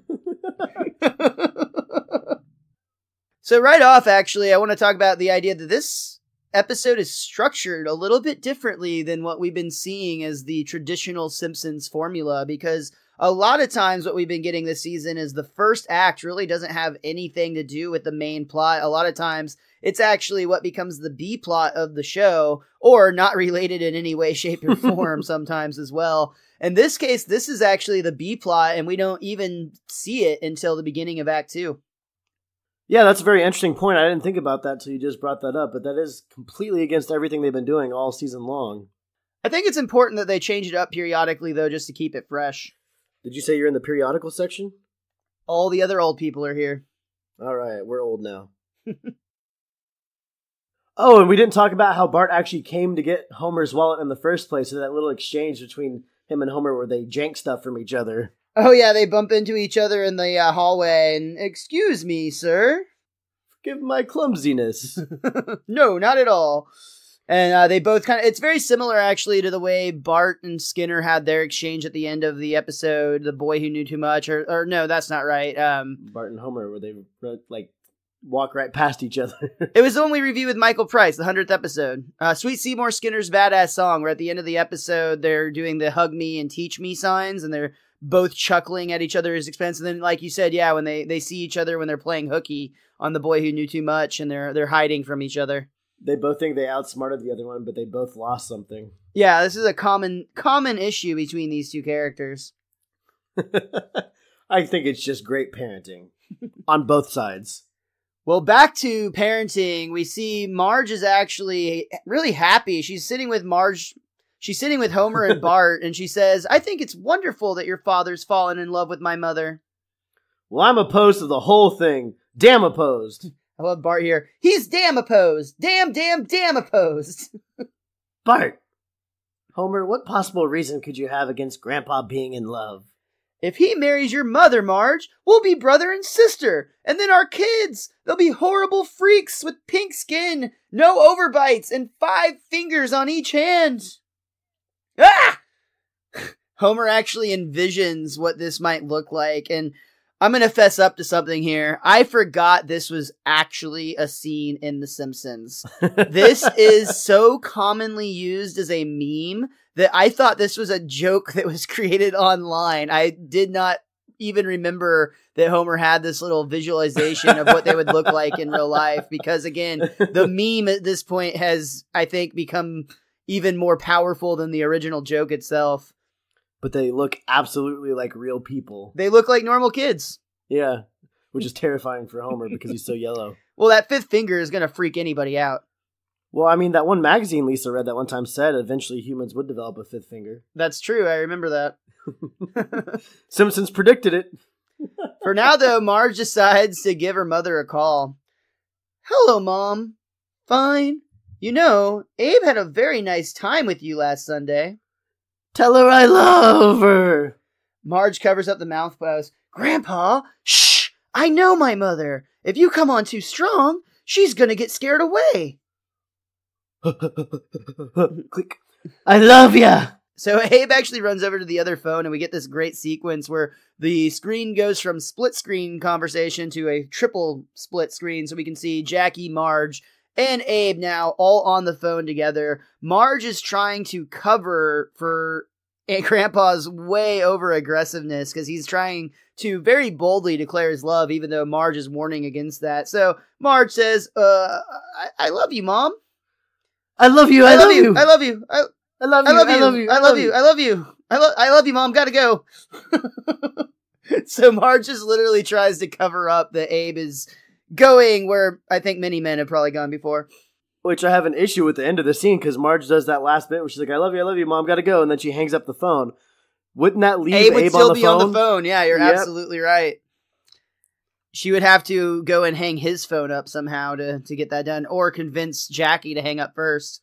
So right off, actually, I want to talk about the idea that this episode is structured a little bit differently than what we've been seeing as the traditional Simpsons formula, because a lot of times what we've been getting this season is the first act really doesn't have anything to do with the main plot. A lot of times it's actually what becomes the B plot of the show, or not related in any way, shape, or form sometimes as well. In this case, this is actually the B plot, and we don't even see it until the beginning of Act 2. Yeah, that's a very interesting point. I didn't think about that till you just brought that up, but that is completely against everything they've been doing all season long. I think it's important that they change it up periodically, though, just to keep it fresh. Did you say you're in the periodical section? All the other old people are here. All right, we're old now. Oh, and we didn't talk about how Bart actually came to get Homer's wallet in the first place, so that little exchange between him and Homer where they jank stuff from each other. Oh yeah, they bump into each other in the hallway, and, excuse me, sir? Forgive my clumsiness. No, not at all. And they both it's very similar actually to the way Bart and Skinner had their exchange at the end of the episode, The Boy Who Knew Too Much, or no, that's not right. Bart and Homer, where they walk right past each other. It was the one we reviewed with Michael Price, the 100th episode. Sweet Seymour Skinner's Badass Song, where at the end of the episode, they're doing the hug me and teach me signs, and they're both chuckling at each other's expense. And then, like you said, yeah, when they see each other when they're playing hooky on The Boy Who Knew Too Much, and they're hiding from each other. They both think they outsmarted the other one, but they both lost something. Yeah, this is a common issue between these two characters. I think it's just great parenting on both sides. Well, back to parenting, we see Marge is actually really happy. She's sitting with Homer and Bart, and she says, I think it's wonderful that your father's fallen in love with my mother. Well, I'm opposed to the whole thing. Damn opposed. I love Bart here. He's damn opposed. Damn opposed. Bart. Homer, what possible reason could you have against Grandpa being in love? If he marries your mother, Marge, we'll be brother and sister. And then our kids, they'll be horrible freaks with pink skin, no overbites, and 5 fingers on each hand. Ah! Homer actually envisions what this might look like, and I'm going to fess up to something here. I forgot this was actually a scene in The Simpsons. This is so commonly used as a meme that I thought this was a joke that was created online. I did not even remember that Homer had this little visualization of what they would look like in real life, because again, the meme at this point has, I think, become even more powerful than the original joke itself. But they look absolutely like real people. They look like normal kids. Yeah, which is terrifying for Homer because he's so yellow. Well, that 5th finger is going to freak anybody out. Well, I mean, that one magazine Lisa read that one time said eventually humans would develop a 5th finger. That's true. I remember that. Simpsons predicted it. For now, though, Marge decides to give her mother a call. Hello, Mom. Fine. You know, Abe had a very nice time with you last Sunday. Tell her I love her. Marge covers up the mouthpiece. Grandpa, shh! I know my mother. If you come on too strong, she's gonna get scared away. Click. I love ya! So Abe actually runs over to the other phone, and we get this great sequence where the screen goes from split screen conversation to a triple split screen, so we can see Jackie, Marge, and Abe now all on the phone together. Marge is trying to cover for Grandpa's way over aggressiveness because he's trying to very boldly declare his love, even though Marge is warning against that. So Marge says, I love you, Mom. I love you. I love you. I love you. I love you. I love you. I love you. I love you. I love you, Mom. Gotta go. So Marge just literally tries to cover up that Abe is going where I think many men have probably gone before. Which I have an issue with the end of the scene because Marge does that last bit where she's like, I love you, Mom, gotta go. And then she hangs up the phone. Wouldn't that leave Abe would on still the be phone? on the phone. Yeah, you're absolutely right. She would have to go and hang his phone up somehow to get that done, or convince Jackie to hang up first.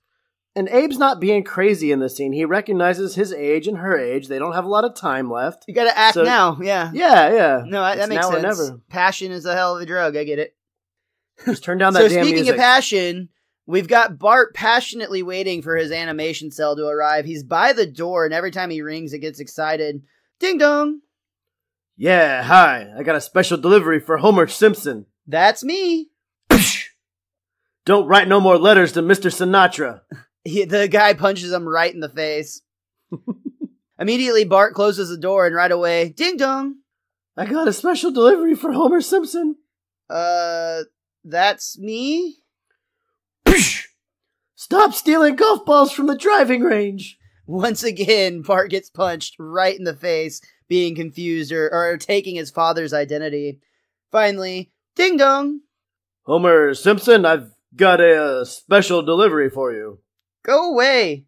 And Abe's not being crazy in this scene. He recognizes his age and her age. They don't have a lot of time left. You gotta act now, yeah. Yeah. No, that makes now sense. Or never. Passion is a hell of a drug, I get it. Just turn down that damn music. So speaking of passion, we've got Bart passionately waiting for his animation cell to arrive. He's by the door, and every time he rings, it gets excited. Ding dong! Yeah, hi. I got a special delivery for Homer Simpson. That's me. Don't write no more letters to Mr. Sinatra. The guy punches him right in the face. Immediately, Bart closes the door, and right away, ding dong! I got a special delivery for Homer Simpson. That's me? Stop stealing golf balls from the driving range. Once again, Bart gets punched right in the face, being confused or taking his father's identity. Finally, ding dong! Homer Simpson, I've got a special delivery for you. Go away!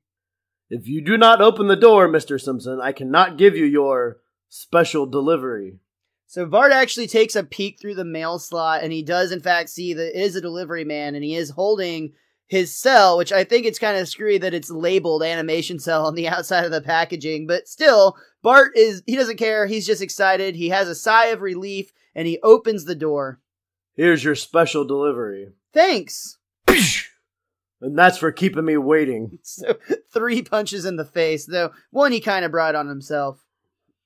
If you do not open the door, Mr. Simpson, I cannot give you your special delivery. So Bart actually takes a peek through the mail slot, and he does in fact see that it is a delivery man, and he is holding his cell, which I think it's kind of screwy that it's labeled animation cell on the outside of the packaging, but still, Bart he doesn't care, he's just excited, he has a sigh of relief, and he opens the door. Here's your special delivery. Thanks! And that's for keeping me waiting. So, 3 punches in the face, though one he kind of brought on himself.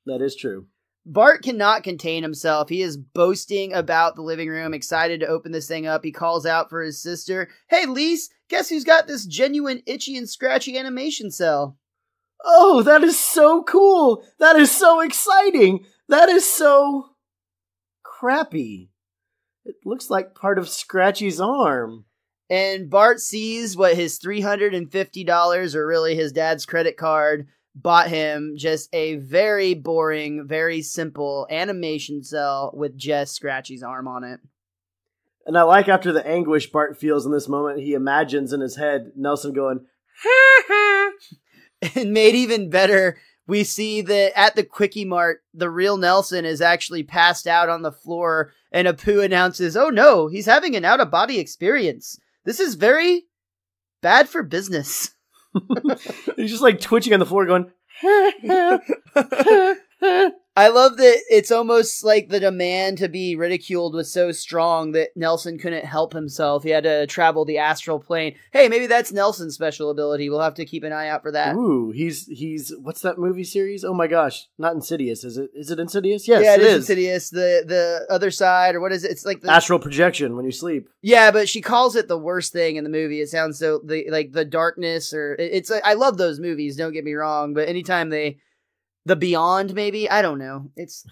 That is true. Bart cannot contain himself. He is boasting about the living room, excited to open this thing up. He calls out for his sister. Hey, Lise, guess who's got this genuine itchy and scratchy animation cell? Oh, that is so cool. That is so exciting. That is so crappy. It looks like part of Scratchy's arm. And Bart sees what his $350, or really his dad's credit card, bought him, just a very boring, very simple animation cell with just Scratchy's arm on it. And I like after the anguish Bart feels in this moment, he imagines in his head Nelson going, And made even better, we see that at the Quickie Mart, the real Nelson is actually passed out on the floor, and Apu announces, oh no, he's having an out-of-body experience. This is very bad for business. He's just like twitching on the floor going, I I love that it's almost like the demand to be ridiculed was so strong that Nelson couldn't help himself. He had to travel the astral plane. Hey, maybe that's Nelson's special ability. We'll have to keep an eye out for that. Ooh, he's what's that movie series? Oh my gosh, not Insidious. Is it Insidious? Yes, yeah, it is. Insidious. The other side, or what is it? It's like the astral projection when you sleep. Yeah, but she calls it the worst thing in the movie. It sounds so like the darkness, or it's. I love those movies. Don't get me wrong, but anytime the Beyond, maybe, I don't know. It's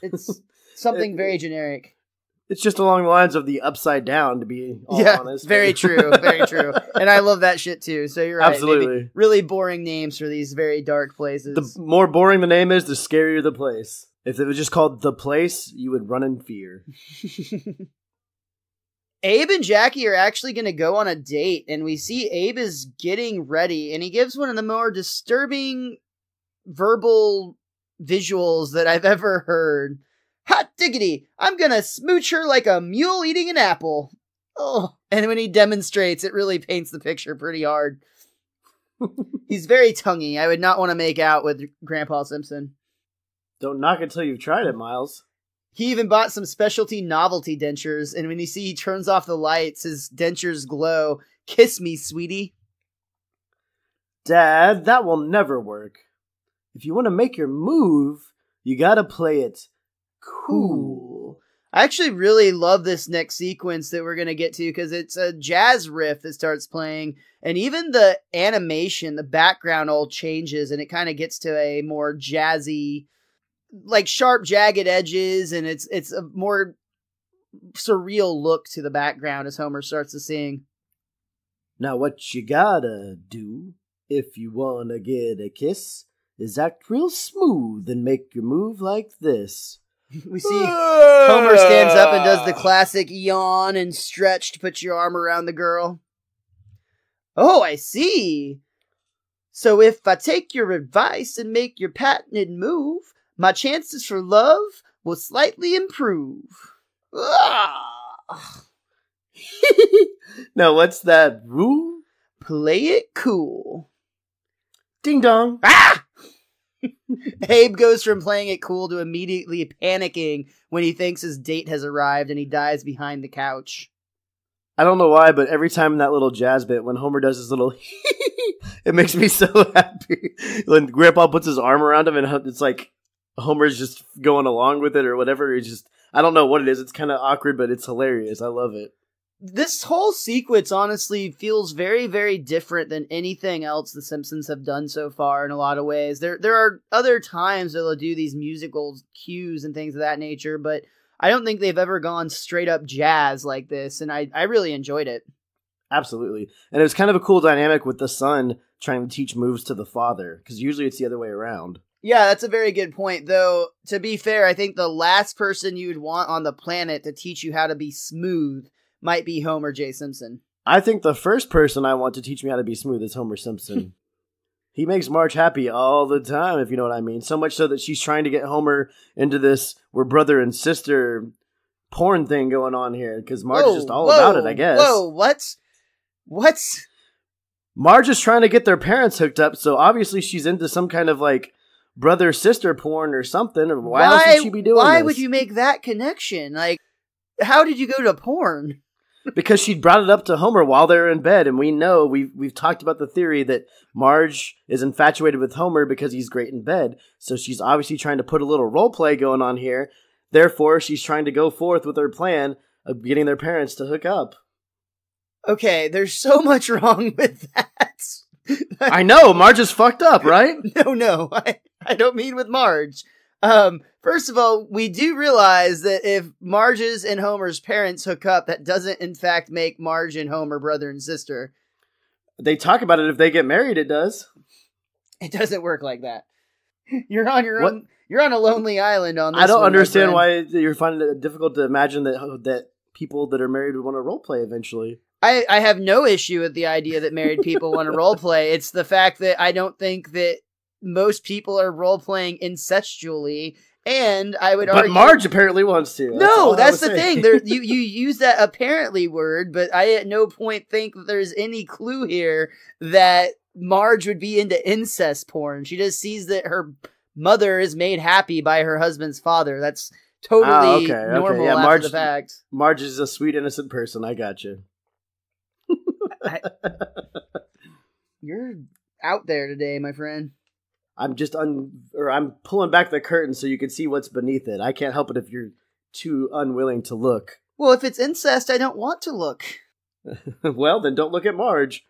something very generic. It's just along the lines of the Upside Down, to be honest. Very true, very true. And I love that shit too. So you're right. Absolutely. Maybe really boring names for these very dark places. The more boring the name is, the scarier the place. If it was just called The Place, you would run in fear. Abe and Jackie are actually going to go on a date, and we see Abe is getting ready, and he gives one of the more disturbing verbal visuals that I've ever heard. Hot diggity, I'm gonna smooch her like a mule eating an apple. Oh, and when he demonstrates, it really paints the picture pretty hard. He's very tonguey. I would not want to make out with Grandpa Simpson. Don't knock it till you've tried it, Miles. He even bought some specialty novelty dentures, and when you see he turns off the lights, his dentures glow. Kiss me, sweetie. Dad, that will never work. If you want to make your move, you gotta play it cool. I actually really love this next sequence that we're going to get to because it's a jazz riff that starts playing, and even the animation, the background all changes, and it kind of gets to a more jazzy, like sharp, jagged edges, and it's a more surreal look to the background as Homer starts to sing. Now what you gotta do if you wanna get a kiss is act real smooth and make your move like this. We see Homer stands up and does the classic yawn and stretch to put your arm around the girl. Oh, I see. So if I take your advice and make your patented move, my chances for love will slightly improve. Now what's that rule? Play it cool. Ding dong. Ah! Abe goes from playing it cool to immediately panicking when he thinks his date has arrived and he dies behind the couch. I don't know why, but every time in that little jazz bit, when Homer does his little it makes me so happy. When Grandpa puts his arm around him and it's like Homer's just going along with it or whatever. It's just, I don't know what it is. It's kind of awkward, but it's hilarious. I love it. This whole sequence honestly feels very, very different than anything else the Simpsons have done so far in a lot of ways. There are other times that they'll do these musical cues and things of that nature, but I don't think they've ever gone straight up jazz like this, and I really enjoyed it. Absolutely. And it was kind of a cool dynamic with the son trying to teach moves to the father, because usually it's the other way around. Yeah, that's a very good point, though. To be fair, I think the last person you would want on the planet to teach you how to be smooth might be Homer J. Simpson. I think the first person I want to teach me how to be smooth is Homer Simpson. He makes Marge happy all the time, if you know what I mean. So much so that she's trying to get Homer into this we're brother and sister porn thing going on here, because Marge is just all about it, I guess. Whoa, what? Marge is trying to get their parents hooked up, so obviously she's into some kind of like brother-sister porn or something. Or why else would she be doing this? Why would you make that connection? Like, how did you go to porn? Because she brought it up to Homer while they were in bed, and we know, we've talked about the theory that Marge is infatuated with Homer because he's great in bed, so she's obviously trying to put a little role play going on here. Therefore, she's trying to go forth with her plan of getting their parents to hook up. Okay, there's so much wrong with that. I know, Marge is fucked up, right? No, I don't mean with Marge. First of all, we do realize that if Marge's and Homer's parents hook up, that doesn't in fact make Marge and Homer brother and sister. They talk about it. If they get married, it does. It doesn't work like that. You're on your own. You're on a lonely island on this. I don't understand why you're finding it difficult to imagine that people that are married would want to role play eventually. I have no issue with the idea that married people want to role play. It's the fact that I don't think that most people are role playing incestually. And I would argue... But Marge apparently wants to. No, that's the thing. You use that apparently word, but I at no point think that there's any clue here that Marge would be into incest porn. She just sees that her mother is made happy by her husband's father. That's totally normal Yeah, after the fact. Marge is a sweet, innocent person. I got you. You're out there today, my friend. I'm just I'm pulling back the curtain so you can see what's beneath it. I can't help it if you're too unwilling to look. Well, if it's incest, I don't want to look. Well, then don't look at Marge.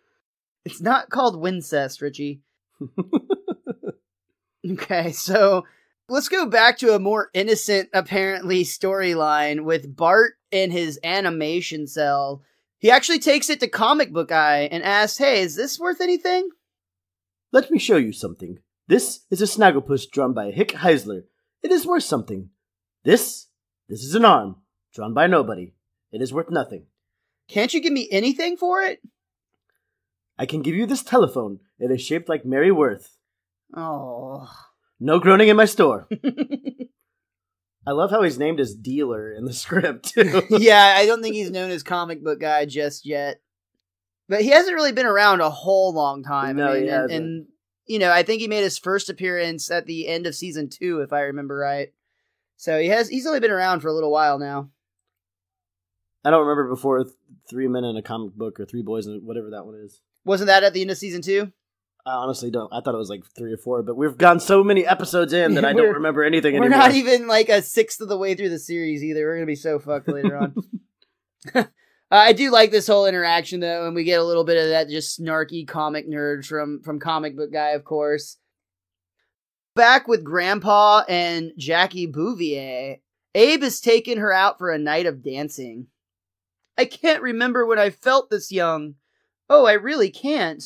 It's not called wincest, Richie. Okay, so let's go back to a more innocent, apparently, storyline with Bart in his animation cell. He actually takes it to Comic Book Guy and asks, hey, is this worth anything? Let me show you something. This is a Snagglepuss drawn by Hick Heisler. It is worth something. This is an arm, drawn by nobody. It is worth nothing. Can't you give me anything for it? I can give you this telephone. It is shaped like Mary Worth. Oh. No groaning in my store. I love how he's named as Dealer in the script, too. Yeah, I don't think he's known as Comic Book Guy just yet. But he hasn't really been around a whole long time. No, I mean, he hasn't. And, you know, I think he made his first appearance at the end of season 2, if I remember right. So he's only been around for a little while now. I don't remember before 3 Men in a Comic Book or 3 Boys in whatever that one is. Wasn't that at the end of season 2? I honestly don't. I thought it was like 3 or 4, but we've gone so many episodes in that I don't remember anything anymore. We're not even like a sixth of the way through the series either. We're going to be so fucked later on. I do like this whole interaction, though, and we get a little bit of that just snarky comic nerd from Comic Book Guy, of course. Back with Grandpa and Jackie Bouvier, Abe has taken her out for a night of dancing. I can't remember when I felt this young. Oh, I really can't.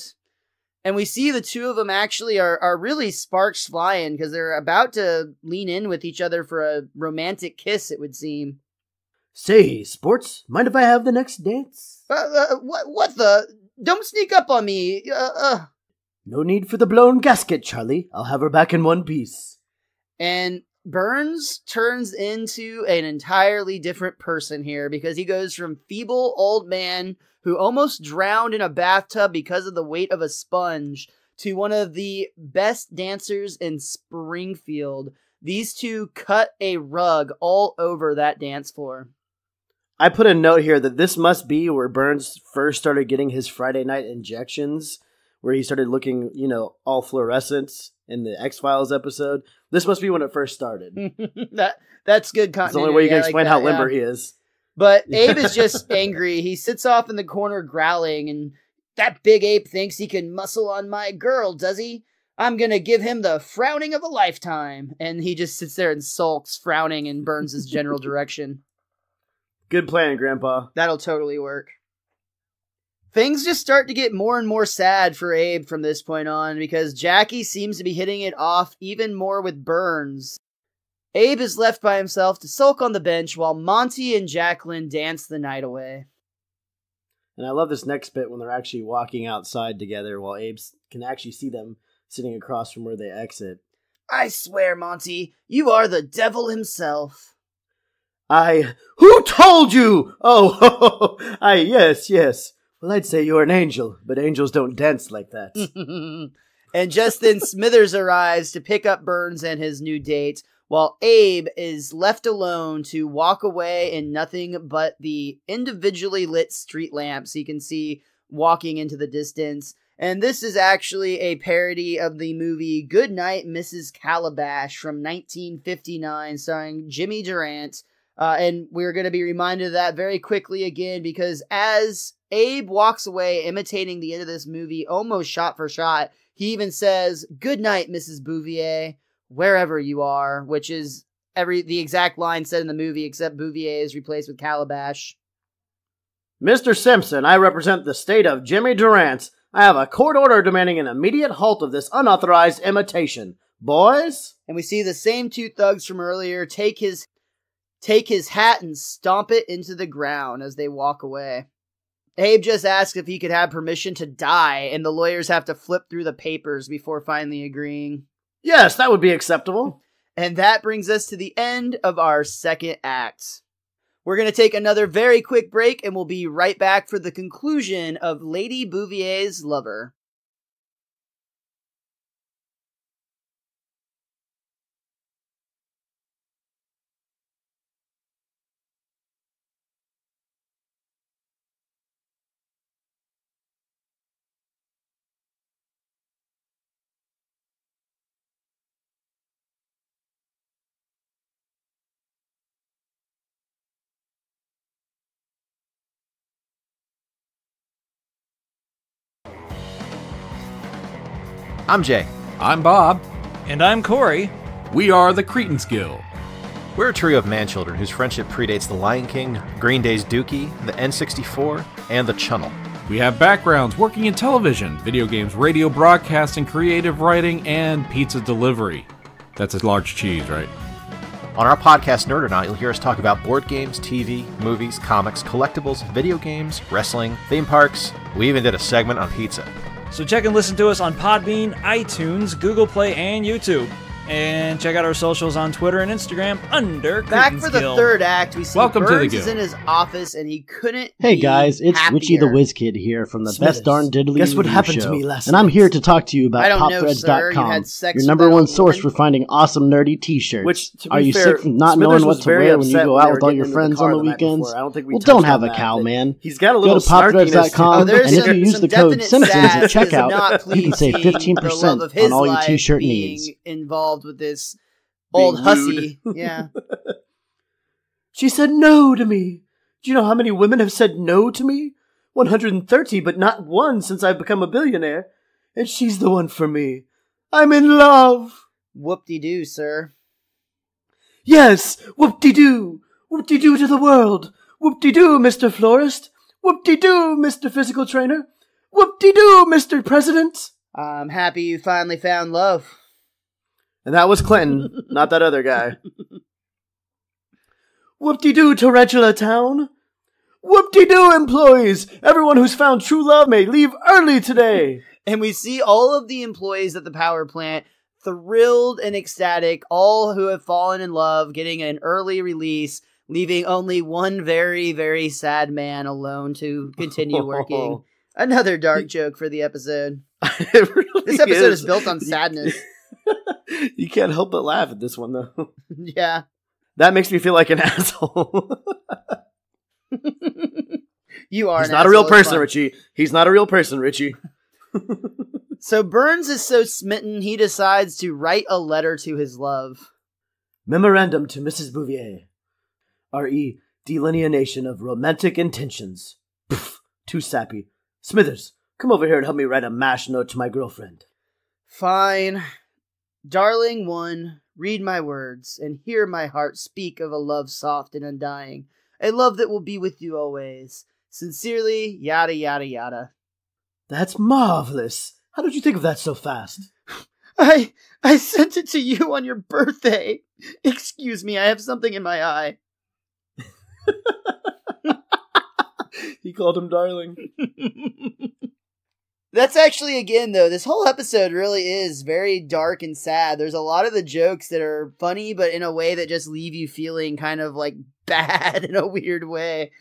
And we see the two of them actually are really sparks flying because they're about to lean in with each other for a romantic kiss, it would seem. Say, Sports, mind if I have the next dance? What the? Don't sneak up on me. No need for the blown gasket, Charlie. I'll have her back in one piece. And Burns turns into an entirely different person here because he goes from feeble old man who almost drowned in a bathtub because of the weight of a sponge to one of the best dancers in Springfield. These two cut a rug all over that dance floor. I put a note here that this must be where Burns first started getting his Friday night injections, where he started looking, all fluorescence in the X-Files episode. This must be when it first started. That's good continuity. It's the only way you can explain how limber he is. But Abe is just angry. He sits off in the corner growling, and that big ape thinks he can muscle on my girl, does he? I'm gonna give him the frowning of a lifetime. And he just sits there and sulks, frowning in Burns' general direction. Good plan, Grandpa. That'll totally work. Things just start to get more and more sad for Abe from this point on, because Jackie seems to be hitting it off even more with Burns. Abe is left by himself to sulk on the bench while Monty and Jacqueline dance the night away. And I love this next bit when they're actually walking outside together while Abe can actually see them sitting across from where they exit. I swear, Monty, you are the devil himself. Who told you? Oh, yes. Well, I'd say you're an angel, but angels don't dance like that. And just then Smithers arrives to pick up Burns and his new date, while Abe is left alone to walk away in nothing but the individually lit street lamps he can see walking into the distance. And this is actually a parody of the movie Goodnight, Mrs. Calabash from 1959, starring Jimmy Durant. And we're going to be reminded of that very quickly again, because as Abe walks away imitating the end of this movie almost shot for shot, he even says, "Good night, Mrs. Bouvier, wherever you are," which is the exact line said in the movie, except Bouvier is replaced with Calabash. Mr. Simpson, I represent the state of Jimmy Durant. I have a court order demanding an immediate halt of this unauthorized imitation. Boys? And we see the same two thugs from earlier take his hat and stomp it into the ground as they walk away. Abe just asks if he could have permission to die, and the lawyers have to flip through the papers before finally agreeing. Yes, that would be acceptable. And that brings us to the end of our second act. We're going to take another very quick break, and we'll be right back for the conclusion of Lady Bouvier's Lover. I'm Jay. I'm Bob. And I'm Corey. We are the Cretans Guild. We're a trio of man-children whose friendship predates The Lion King, Green Day's Dookie, the N64, and the Channel. We have backgrounds working in television, video games, radio broadcasting, creative writing, and pizza delivery. That's a large cheese, right? On our podcast, Nerd or Not, you'll hear us talk about board games, TV, movies, comics, collectibles, video games, wrestling, theme parks. We even did a segment on pizza. So check and listen to us on Podbean, iTunes, Google Play, and YouTube. And check out our socials on Twitter and Instagram under Back Cretans for the Guild. third act, we see Welcome to the Burns guild. is in his office and he couldn't Hey be guys, it's happier. Richie the WizKid here from the Smithers, Best Darn Diddly guess what Review happened Show. to me last And I'm night? here to talk to you about I don't know, sir. You PopThreads.com, had sex your with number that one old source woman? for finding awesome nerdy t-shirts. Which, to Are be you fair, sick from not Smithers knowing what was to very wear when you upset go when out they with were all getting your into the friends car on the the night before. weekends? I don't think we Well, don't touched have on a that, cow, but man. he's got a Go little to PopThreads.com, Oh, there's and if some- you use some the code definite Simpsons at sass is checkout, not you can save pleasing 15% the love of his on all your life t-shirt being needs. involved with this old Being hussy. Yeah. She said no to me. Do you know how many women have said no to me? 130, but not one since I've become a billionaire. And she's the one for me. I'm in love. Whoop-de-doo, sir. Yes, whoop-de-doo. Whoop-de-doo to the world. Whoop-de-doo, Mr. Florist. Whoop-de-doo, Mr. Physical Trainer. Whoop-de-doo, Mr. President. I'm happy you finally found love. And that was Clinton, not that other guy. Whoop-de-doo, Tarantula Town. Whoop-de-doo, employees. Everyone who's found true love may leave early today. And we see all of the employees at the power plant thrilled and ecstatic, all who have fallen in love, getting an early release, leaving only one very, very sad man alone to continue working. Another dark joke for the episode. It really This episode is built on sadness. You can't help but laugh at this one, though. Yeah. That makes me feel like an asshole. You are He's an not a real asshole, it's person, fine. Richie. He's not a real person, Richie. So Burns is so smitten, he decides to write a letter to his love. Memorandum to Mrs. Bouvier. R.E. Delineation of romantic intentions. Pff, too sappy. Smithers, come over here and help me write a mash note to my girlfriend. Fine. Darling one, read my words, and hear my heart speak of a love soft and undying, a love that will be with you always. Sincerely, yada yada yada. That's marvelous. How did you think of that so fast? I sent it to you on your birthday. Excuse me, I have something in my eye. He called him darling. That's actually, again, though, this whole episode really is very dark and sad. There's a lot of the jokes that are funny, but in a way that just leave you feeling kind of like bad in a weird way.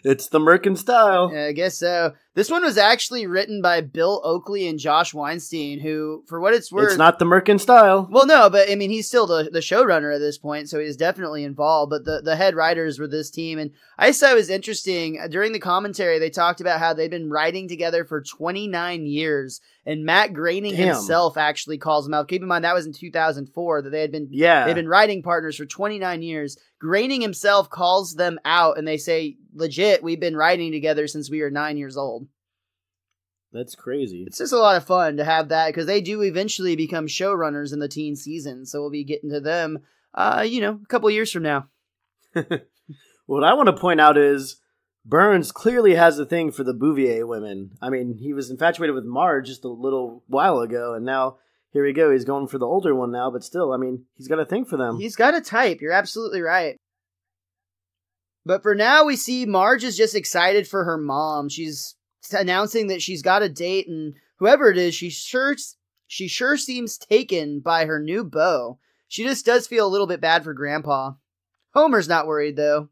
It's the Merkin style. Yeah, I guess so. This one was actually written by Bill Oakley and Josh Weinstein, who, for what it's worth... It's not the Merkin style. Well, no, but I mean, he's still the showrunner at this point, so he's definitely involved, but the head writers were this team, and I just thought it was interesting. During the commentary, they talked about how they've been writing together for 29 years, and Matt Groening himself actually calls them out. Keep in mind, that was in 2004, that they'd been writing partners for 29 years. Groening himself calls them out, and they say, legit, we've been writing together since we were 9 years old. That's crazy. It's just a lot of fun to have that, because they do eventually become showrunners in the teen season, so we'll be getting to them, a couple years from now. What I want to point out is Burns clearly has a thing for the Bouvier women. I mean, he was infatuated with Marge just a little while ago, and now here we go. He's going for the older one now, but still, I mean, he's got a thing for them. He's got a type. You're absolutely right. But for now, we see Marge is just excited for her mom. She's announcing that she's got a date, and whoever it is, she sure seems taken by her new beau. She just does feel a little bit bad for Grandpa. Homer's not worried, though.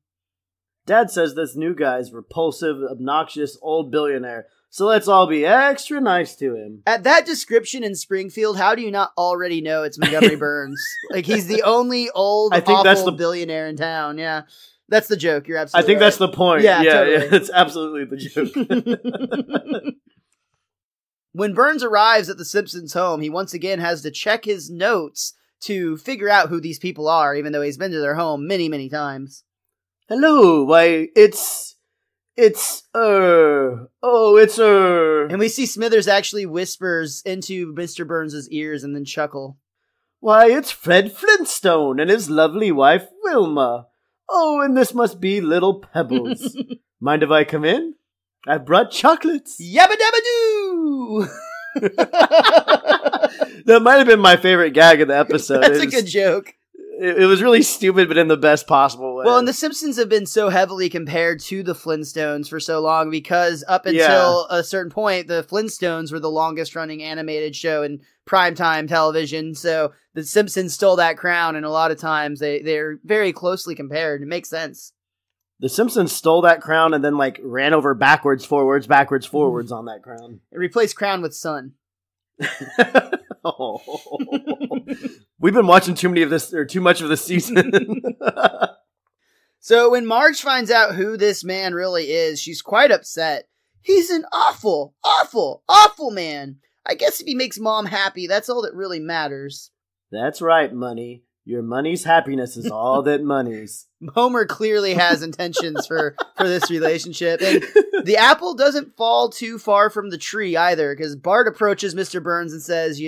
Dad says this new guy's repulsive, obnoxious, old billionaire, so let's all be extra nice to him. At that description in Springfield, how do you not already know it's Montgomery Burns? Like, he's the only old, awful billionaire in town, yeah. That's the joke, you're absolutely I think right. That's the point. Yeah, totally. Yeah, it's absolutely the joke. When Burns arrives at the Simpsons' home, he once again has to check his notes to figure out who these people are, even though he's been to their home many, many times. Hello, why, it's It's it's And we see Smithers actually whispers into Mr. Burns' ears and then chuckle. Why, it's Fred Flintstone and his lovely wife, Wilma. Oh, and this must be little Pebbles. Mind if I come in? I brought chocolates. Yabba dabba doo! That might have been my favorite gag of the episode. That's a good joke. It was really stupid, but in the best possible way. Well, and The Simpsons have been so heavily compared to the Flintstones for so long because up until a certain point, the Flintstones were the longest running animated show in primetime television. So the Simpsons stole that crown, and a lot of times they're very closely compared. It makes sense. The Simpsons stole that crown and then ran over backwards, forwards on that crown. It replaced crown with sun. Oh. We've been watching too much of this season. So when Marge finds out who this man really is, she's quite upset. He's an awful, awful, awful man. I guess if he makes Mom happy, that's all that really matters. That's right, Money. Your money's happiness is all that money's. Homer clearly has intentions for this relationship. And the apple doesn't fall too far from the tree either, because Bart approaches Mr. Burns and says,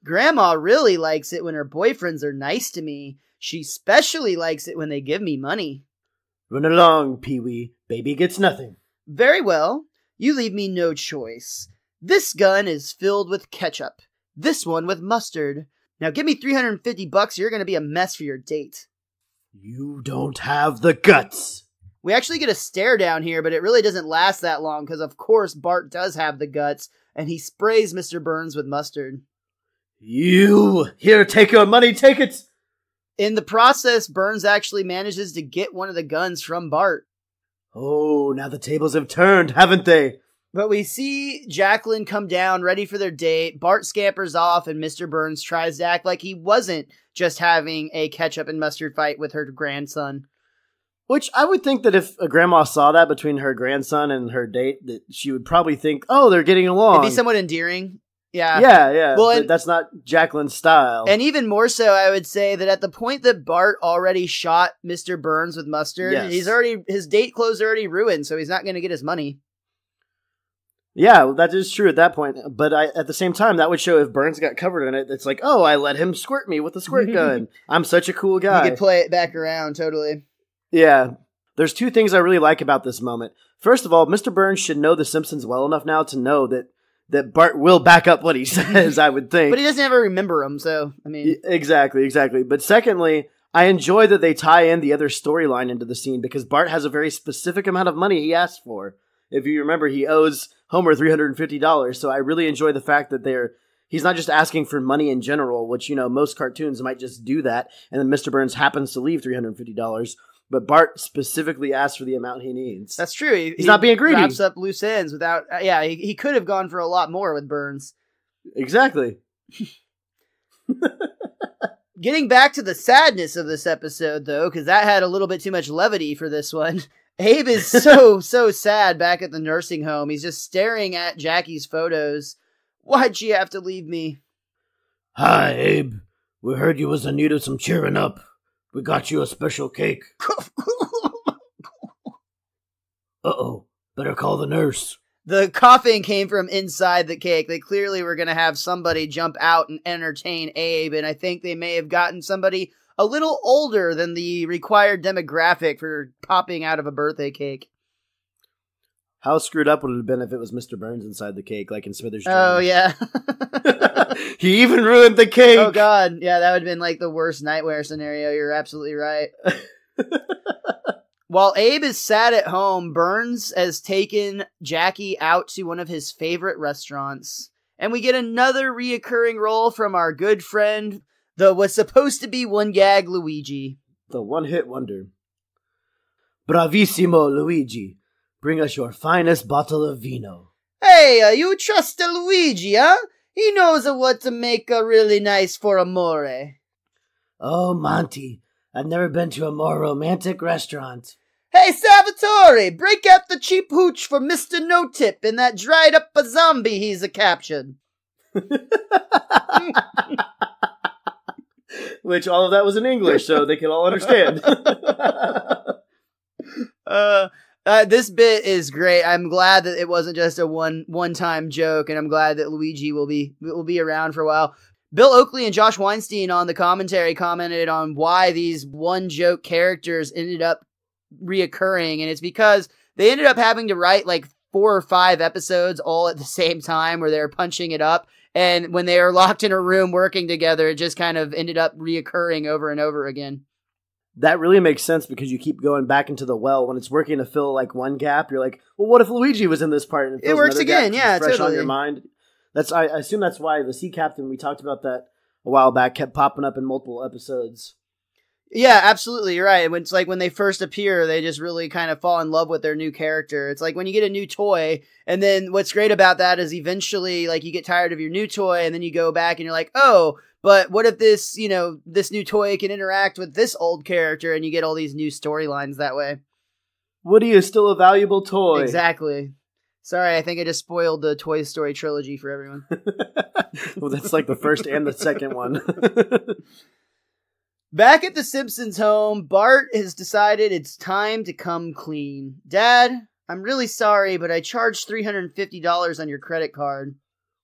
Grandma really likes it when her boyfriends are nice to me. She especially likes it when they give me money. Run along, Pee-wee. Baby gets nothing. Very well. You leave me no choice. This gun is filled with ketchup. This one with mustard. Now give me $350 or you're going to be a mess for your date. You don't have the guts. We actually get a stare down here, but it really doesn't last that long because, of course, Bart does have the guts, and he sprays Mr. Burns with mustard. You! Here, take your money, take it! In the process, Burns actually manages to get one of the guns from Bart. Oh, now the tables have turned, haven't they? But we see Jacqueline come down, ready for their date. Bart scampers off, and Mr. Burns tries to act like he wasn't just having a ketchup and mustard fight with her grandson. Which I would think that if a grandma saw that between her grandson and her date, that she would probably think, oh, they're getting along. It'd be somewhat endearing. Yeah. Yeah. Well, but that's not Jacqueline's style. And even more so, I would say that at the point that Bart already shot Mr. Burns with mustard, his date clothes are already ruined, so he's not going to get his money. Yeah, that is true at that point. But at the same time, that would show if Burns got covered in it, it's like, oh, I let him squirt me with a squirt gun. I'm such a cool guy. You could play it back around, totally. Yeah. There's two things I really like about this moment. First of all, Mr. Burns should know The Simpsons well enough now to know that Bart will back up what he says, I would think. But he doesn't ever remember them, so, I mean... Exactly. But secondly, I enjoy that they tie in the other storyline into the scene because Bart has a very specific amount of money he asked for. If you remember, he owes Homer $350, so I really enjoy the fact that he's not just asking for money in general, which, most cartoons might just do that, and then Mr. Burns happens to leave $350, but Bart specifically asks for the amount he needs. That's true. He's not being greedy. He wraps up loose ends without... he could have gone for a lot more with Burns. Exactly. Getting back to the sadness of this episode, though, because that had a little bit too much levity for this one... Abe is so sad back at the nursing home. He's just staring at Jackie's photos. Why'd she have to leave me? Hi, Abe. We heard you was in need of some cheering up. We got you a special cake. Uh-oh. Better call the nurse. The coughing came from inside the cake. They clearly were going to have somebody jump out and entertain Abe, and I think they may have gotten somebody a little older than the required demographic for popping out of a birthday cake. How screwed up would it have been if it was Mr. Burns inside the cake, like in Smithers' Dream? Oh, yeah. He even ruined the cake! Oh, God. Yeah, that would have been like the worst nightmare scenario. You're absolutely right. While Abe is sad at home, Burns has taken Jackie out to one of his favorite restaurants. And we get another reoccurring role from our good friend... the was supposed to be one gag Luigi. The one-hit wonder. Bravissimo, Luigi. Bring us your finest bottle of vino. Hey, you trust the Luigi, huh? He knows what to make really nice for amore. Oh, Monty. I've never been to a more romantic restaurant. Hey, Salvatore, break out the cheap hooch for Mr. No-Tip and that dried-up zombie he's captured. Which all of that was in English, so they could all understand. This bit is great. I'm glad that it wasn't just a one-time joke, and I'm glad that Luigi will be around for a while. Bill Oakley and Josh Weinstein on the commentary commented on why these one-joke characters ended up reoccurring, and it's because they ended up having to write like 4 or 5 episodes all at the same time where they're punching it up, and when they were locked in a room working together, it just kind of ended up reoccurring over and over again. That really makes sense because you keep going back into the well. When it's working to fill like one gap, you're like, well, what if Luigi was in this part? And it works again, yeah, fresh totally. on your mind. I assume that's why the Sea Captain, we talked about that a while back, kept popping up in multiple episodes. Yeah, absolutely. You're right. It's like when they first appear, they just really kind of fall in love with their new character. It's like when you get a new toy, and then what's great about that is eventually, like, you get tired of your new toy, and then you go back and you're like, oh, but what if this, this new toy can interact with this old character, and you get all these new storylines that way. Woody is still a valuable toy. Exactly. Sorry, I think I just spoiled the Toy Story trilogy for everyone. Well, that's like the first and the second one. Back at the Simpsons home, Bart has decided it's time to come clean. Dad, I'm really sorry, but I charged $350 on your credit card.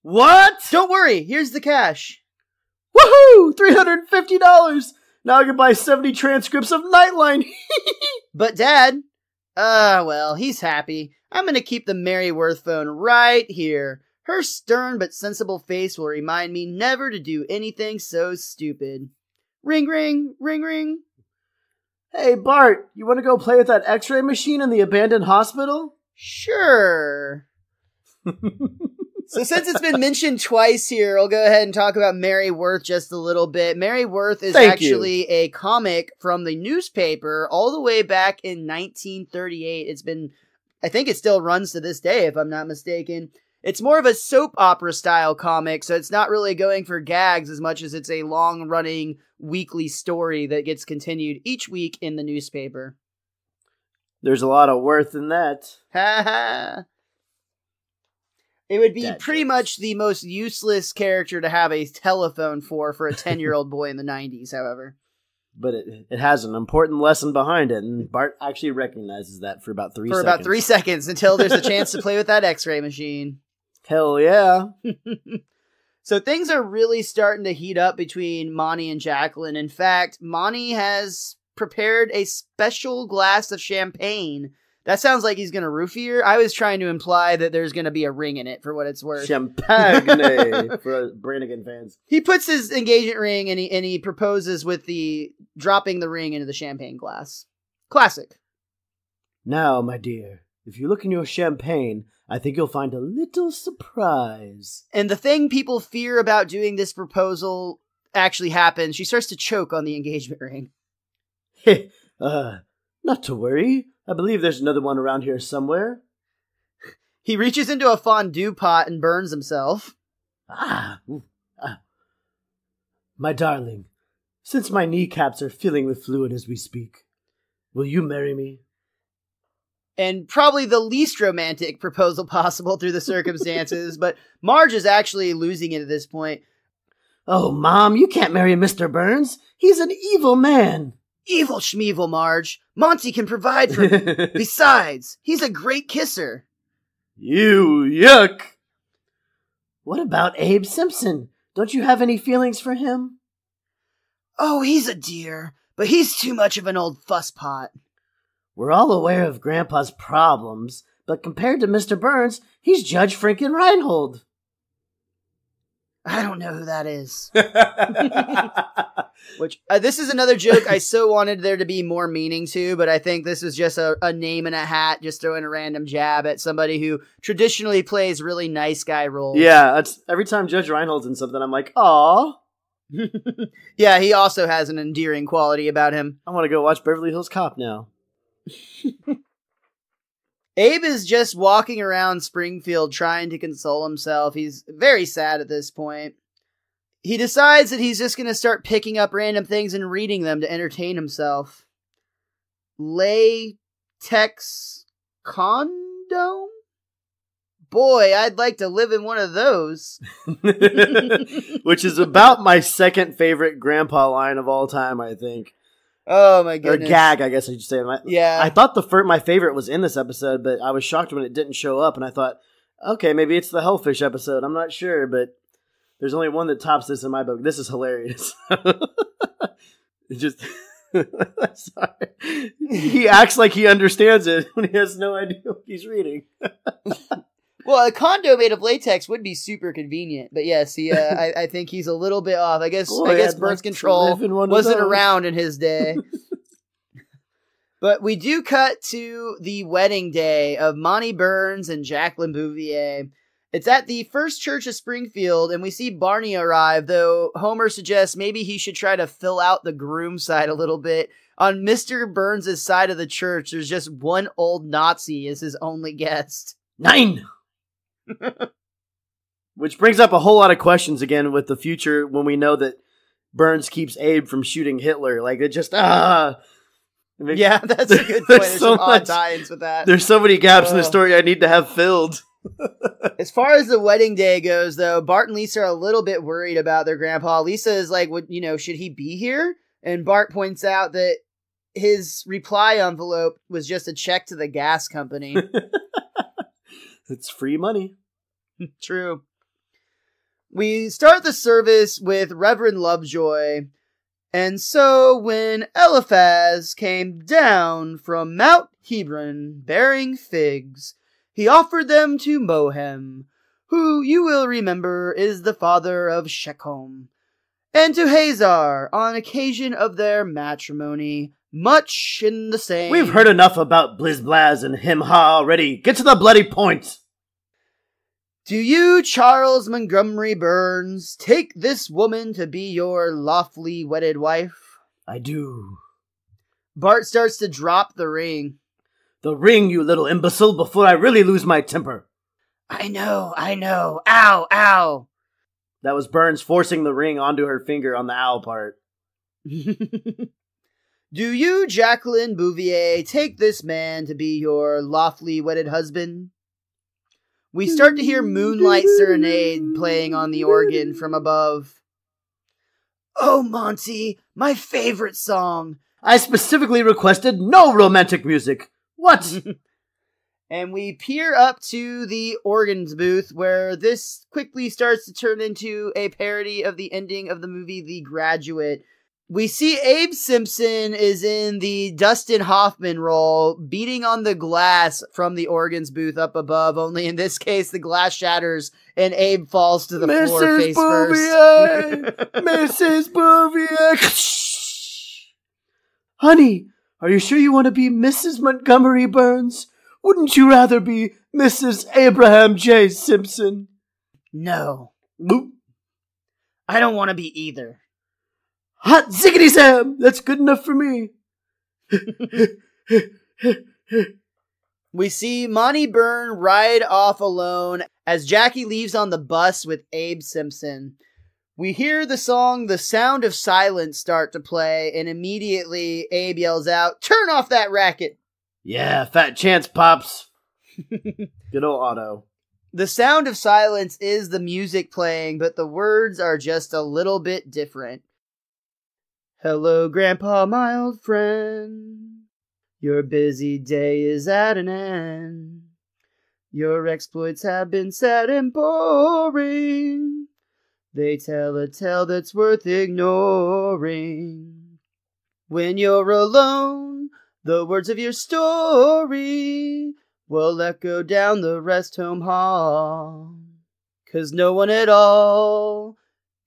What? Don't worry, here's the cash. Woohoo! $350! Now I can buy 70 transcripts of Nightline. But Dad, well, he's happy. I'm gonna keep the Mary Worth phone right here. Her stern but sensible face will remind me never to do anything so stupid. Ring, ring, ring, ring. Hey, Bart, you want to go play with that x-ray machine in the abandoned hospital? Sure. So since it's been mentioned twice here, I'll go ahead and talk about Mary Worth just a little bit. Mary Worth is actually a comic from the newspaper all the way back in 1938. I think it still runs to this day, if I'm not mistaken. It's more of a soap opera style comic, so it's not really going for gags as much as it's a long-running weekly story that gets continued each week in the newspaper. There's a lot of worth in that. Ha ha. It would be pretty much the most useless character to have a telephone for a 10-year-old boy in the 90s, however. But it has an important lesson behind it, and Bart actually recognizes that for about 3 seconds. For about 3 seconds, until there's a chance to play with that x-ray machine. Hell yeah. So things are really starting to heat up between Monty and Jacqueline. In fact, Monty has prepared a special glass of champagne. That sounds like he's going to roofie her. I was trying to imply that there's going to be a ring in it, for what it's worth. Champagne for Brannigan fans. He puts his engagement ring and he proposes with the dropping the ring into the champagne glass. Classic. Now, my dear, if you look in your champagne, I think you'll find a little surprise. And the thing people fear about doing this proposal actually happens. She starts to choke on the engagement ring. Not to worry. I believe there's another one around here somewhere. He reaches into a fondue pot and burns himself. My darling, since my kneecaps are filling with fluid as we speak, will you marry me? And probably the least romantic proposal possible through the circumstances, but Marge is actually losing it at this point. Oh, Mom, you can't marry Mr. Burns. He's an evil man. Evil Schmeevil, Marge. Monty can provide for me. Besides, he's a great kisser. You yuck. What about Abe Simpson? Don't you have any feelings for him? Oh, he's a dear, but he's too much of an old fusspot. We're all aware of Grandpa's problems, but compared to Mr. Burns, he's Judge Franken Reinhold. I don't know who that is. Which this is another joke I so wanted there to be more meaning to, but I think this is just a name in a hat, just throwing a random jab at somebody who traditionally plays really nice guy roles. Yeah, every time Judge Reinhold's in something, I'm like, aw. Yeah, he also has an endearing quality about him. I want to go watch Beverly Hills Cop now. Abe is just walking around Springfield trying to console himself. He's very sad at this point. He decides that he's just going to start picking up random things and reading them to entertain himself. Latex condom? Boy, I'd like to live in one of those. Which is about my second favorite Grandpa line of all time, I think. Oh my goodness. Or gag, I guess I should say. Yeah. I thought my favorite was in this episode, but I was shocked when it didn't show up, and I thought, okay, maybe it's the Hellfish episode. I'm not sure, but there's only one that tops this in my book. This is hilarious. It just... Sorry. He acts like he understands it when he has no idea what he's reading. Well, a condo made of latex would be super convenient, but yes, he. I think he's a little bit off. I guess birth control wasn't around in his day. But we do cut to the wedding day of Monty Burns and Jacqueline Bouvier. It's at the First Church of Springfield, and we see Barney arrive, though Homer suggests maybe he should try to fill out the groom side a little bit. On Mr. Burns' side of the church, there's just one old Nazi as his only guest. 9! Which brings up a whole lot of questions again with the future when we know that Burns keeps Abe from shooting Hitler. Like, it just, Yeah, that's a good point. There's some odd tie-ins with that. There's so many gaps in the story I need to have filled. As far as the wedding day goes, though, Bart and Lisa are a little bit worried about their grandpa. Lisa is like, should he be here? And Bart points out that his reply envelope was just a check to the gas company. It's free money. True. We start the service with Reverend Lovejoy. And so when Eliphaz came down from Mount Hebron bearing figs, he offered them to Mohem, who you will remember is the father of Shechem, and to Hazar on occasion of their matrimony, much in the same. We've heard enough about Blizblaz and Him-Ha already. Get to the bloody point. Do you, Charles Montgomery Burns, take this woman to be your lawfully wedded wife? I do. Bart starts to drop the ring. The ring, you little imbecile, before I really lose my temper. I know. Ow, ow. That was Burns forcing the ring onto her finger on the owl part. Do you, Jacqueline Bouvier, take this man to be your lawfully wedded husband? We start to hear Moonlight Serenade playing on the organ from above. Oh, Monty, my favorite song. I specifically requested no romantic music. What? And we peer up to the organs booth, where this quickly starts to turn into a parody of the ending of the movie The Graduate. We see Abe Simpson is in the Dustin Hoffman role, beating on the glass from the organs booth up above, only in this case the glass shatters and Abe falls to the floor face Bouvier! first. Mrs. Bouvier! Honey, are you sure you want to be Mrs. Montgomery Burns? Wouldn't you rather be Mrs. Abraham J. Simpson? No. Boop. I don't want to be either. Hot ziggity Sam! That's good enough for me. We see Monty Byrne ride off alone as Jackie leaves on the bus with Abe Simpson. We hear the song The Sound of Silence start to play, and immediately Abe yells out, "Turn off that racket!" Yeah, fat chance, Pops. Good old Otto. The Sound of Silence is the music playing, but the words are just a little bit different. Hello, Grandpa, my old friend. Your busy day is at an end. Your exploits have been sad and boring. They tell a tale that's worth ignoring. When you're alone, the words of your story will echo down the rest home hall. 'Cause no one at all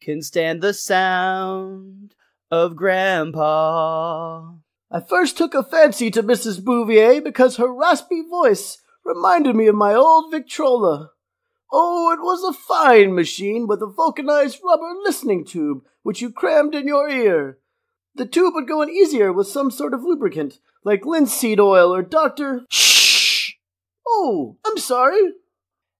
can stand the sound of Grandpa. I first took a fancy to Mrs. Bouvier because her raspy voice reminded me of my old Victrola. Oh, it was a fine machine with a vulcanized rubber listening tube, which you crammed in your ear. The tube would go in easier with some sort of lubricant, like linseed oil or Dr. Shh! Oh, I'm sorry.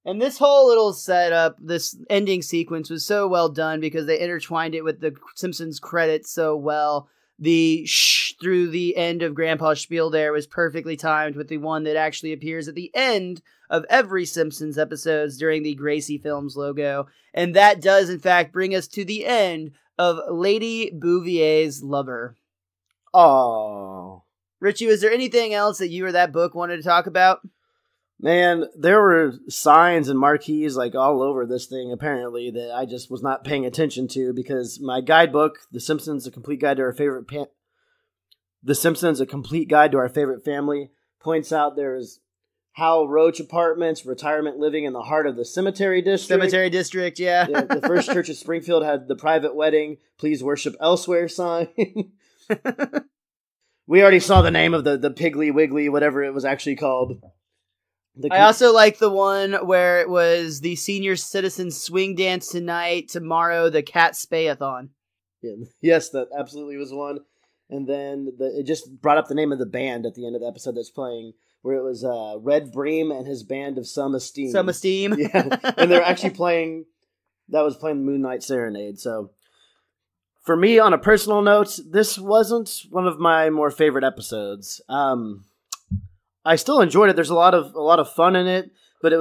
And this whole little setup, this ending sequence was so well done because they intertwined it with the Simpsons credits so well. The shh through the end of Grandpa's spiel there was perfectly timed with the one that actually appears at the end of every Simpsons episodes during the Gracie Films logo. And that does, in fact, bring us to the end of Lady Bouvier's Lover. Oh, Richie, was there anything else that you or that book wanted to talk about? man, there were signs and marquees like all over this thing, apparently, that I just was not paying attention to because my guidebook, The Simpsons, A Complete Guide to Our Favorite The Simpsons, A Complete Guide to Our Favorite Family, points out there's Hal Roach Apartments, retirement living in the heart of the Cemetery District. Cemetery District, yeah. The First Church of Springfield had the private wedding, please worship elsewhere sign. We already saw the name of the Piggly Wiggly, whatever it was actually called. I also like the one where it was the senior citizen swing dance tonight, tomorrow the cat spayathon. Yeah. Yes, that absolutely was one. And then it just brought up the name of the band at the end of the episode that's playing, where it was Red Bream and his band of Some Esteem. Some Esteem. Yeah, and they're actually playing the Moon Night Serenade. So for me, on a personal note, this wasn't one of my more favorite episodes. I still enjoyed it. There's a lot of fun in it, but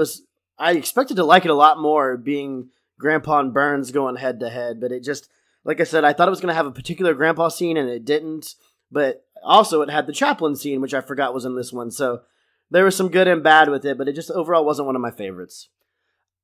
I expected to like it a lot more, being Grandpa and Burns going head to head. But it just, like I said, I thought it was going to have a particular Grandpa scene, and it didn't. But also, it had the Chaplin scene, which I forgot was in this one. So there was some good and bad with it, but it just overall wasn't one of my favorites.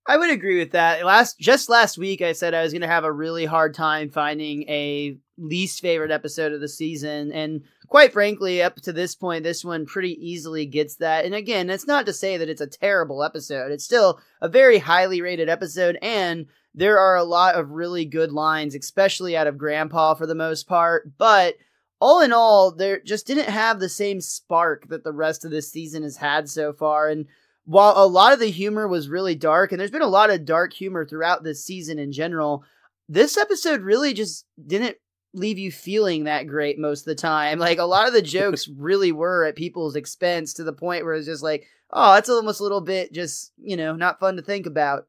I would agree with that. Just last week, I said I was going to have a really hard time finding a least favorite episode of the season. And quite frankly, up to this point, this one pretty easily gets that. And again, it's not to say that it's a terrible episode. It's still a very highly rated episode. And there are a lot of really good lines, especially out of Grandpa for the most part. But all in all, there just didn't have the same spark that the rest of this season has had so far. And while a lot of the humor was really dark, and there's been a lot of dark humor throughout this season in general, this episode really just didn't leave you feeling that great most of the time. Like, a lot of the jokes really were at people's expense, to the point where it's just like, oh, that's almost a little bit just, not fun to think about.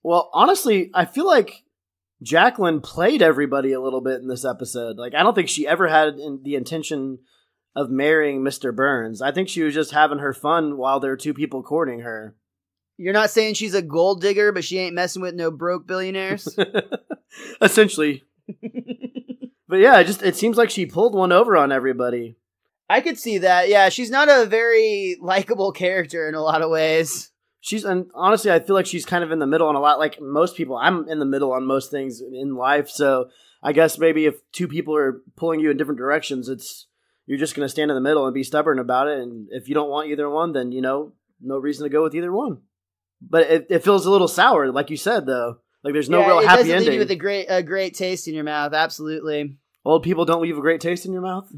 Well, honestly, I feel like Jacqueline played everybody a little bit in this episode. Like, I don't think she ever had the intention of marrying Mr. Burns. I think she was just having her fun while there were two people courting her. You're not saying she's a gold digger, but she ain't messing with no broke billionaires? Essentially. But yeah, it seems like she pulled one over on everybody. I could see that. Yeah, she's not a very likable character in a lot of ways. And honestly, I feel like she's kind of in the middle on a lot. Like most people, I'm in the middle on most things in life. So I guess maybe if two people are pulling you in different directions, you're just going to stand in the middle and be stubborn about it. And if you don't want either one, then, no reason to go with either one. But it feels a little sour, like you said, though. Like there's no real happy ending. It doesn't leave you with a great taste in your mouth. Absolutely. Old people don't leave a great taste in your mouth?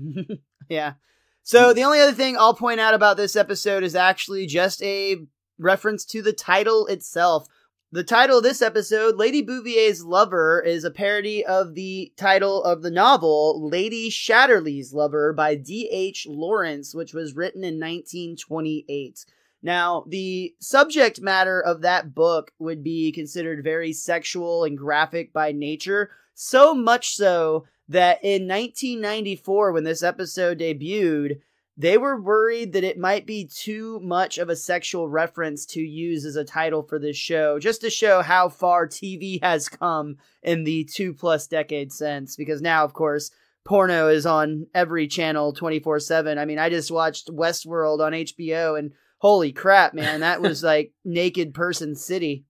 Yeah. So the only other thing I'll point out about this episode is actually just a reference to the title itself. The title of this episode, Lady Bouvier's Lover, is a parody of the title of the novel Lady Shatterley's Lover by D.H. Lawrence, which was written in 1928. Now, the subject matter of that book would be considered very sexual and graphic by nature, so much so that in 1994, when this episode debuted, they were worried that it might be too much of a sexual reference to use as a title for this show, just to show how far TV has come in the 2+ decades since. Because now, of course, porno is on every channel 24/7. I mean, I just watched Westworld on HBO, and holy crap, man, that was like naked person city.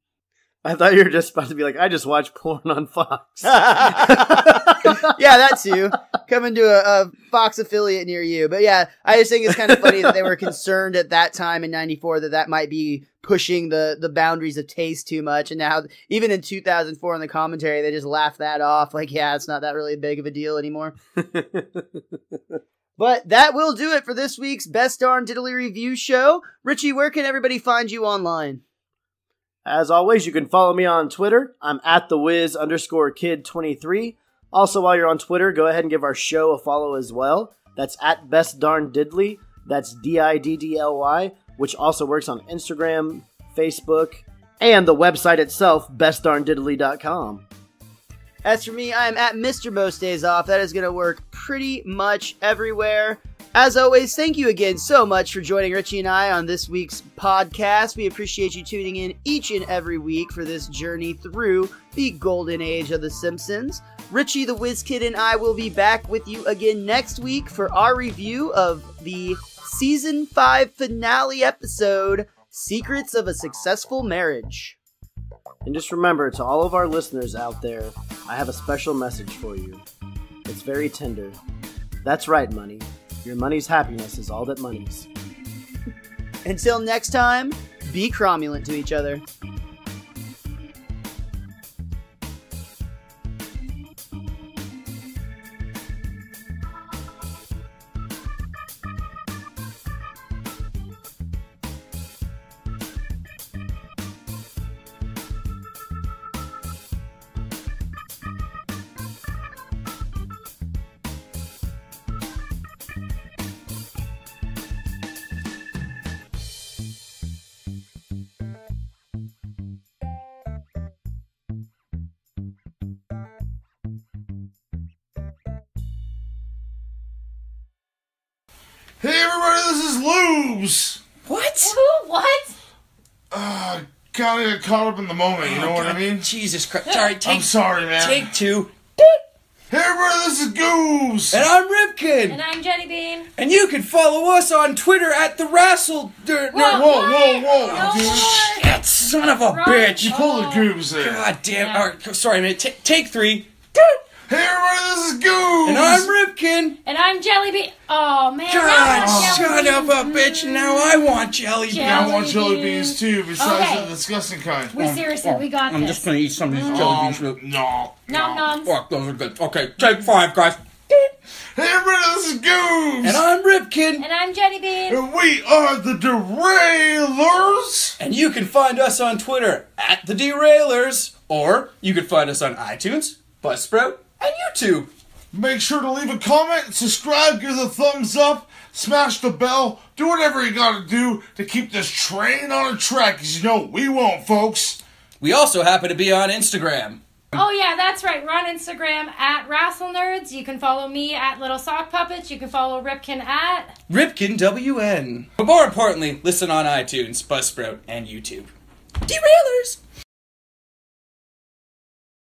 I thought you were just about to be like, I just watched porn on Fox. Yeah, that too. Coming to a Fox affiliate near you. But yeah, I just think it's kind of funny that they were concerned at that time in 94 that might be pushing the boundaries of taste too much. And now, even in 2004 in the commentary, they just laughed that off. Like, yeah, it's not that really big of a deal anymore. But that will do it for this week's Best Darn Diddly Review show. Richie, where can everybody find you online? As always, you can follow me on Twitter. I'm at theWiz_Kid23. Also, while you're on Twitter, go ahead and give our show a follow as well. That's at Best Darn Diddly. That's DIDDLY, which also works on Instagram, Facebook, and the website itself, bestdarndiddly.com. As for me, I'm at MrMostDaysOff. That is going to work pretty much everywhere. As always, thank you again so much for joining Richie and I on this week's podcast. We appreciate you tuning in each and every week for this journey through the golden age of The Simpsons. Richie the WizKid and I will be back with you again next week for our review of the Season 5 finale episode, Secrets of a Successful Marriage. And just remember, to all of our listeners out there, I have a special message for you. It's very tender. That's right, money. Your money's happiness is all that money's. Until next time, be cromulent to each other. Hey everybody, this is Lubes! What? Who? What? Kinda got caught up in the moment, you know what I mean? Jesus Christ. Alright, I'm sorry, man. Take two. Hey everybody, this is Goose! And I'm Ripkin! And I'm Jelly Bean. And you can follow us on Twitter at @TheWrassle... Whoa, dude. Shit, son of a bitch! You pulled a Goose there. God damn. Alright, sorry, man. Take three. Hey everybody, this is Goose! And I'm Ripkin! And I'm Jelly Bean. Oh, man. God, son of a bitch, now I want jelly beans. I want jelly beans too, besides the disgusting kind. We seriously, we got I'm this. just gonna eat some of these jelly beans. No. Nom-noms. Fuck, those are good. Okay, take 5, guys. Hey everybody, this is Goose! And I'm Ripkin! And I'm Jelly Bean. And we are the Derailers! And you can find us on Twitter at the Derailers, or you can find us on iTunes, Buzzsprout, and YouTube. Make sure to leave a comment, subscribe, give us a thumbs up, smash the bell, do whatever you gotta do to keep this train on a track, because you know we won't, folks. We also happen to be on Instagram. Oh, yeah, that's right. We're on Instagram at WrestleNerds. You can follow me at Little Sock Puppets. You can follow Ripkin at RipkinWN. But more importantly, listen on iTunes, Buzzsprout, and YouTube. Derailers!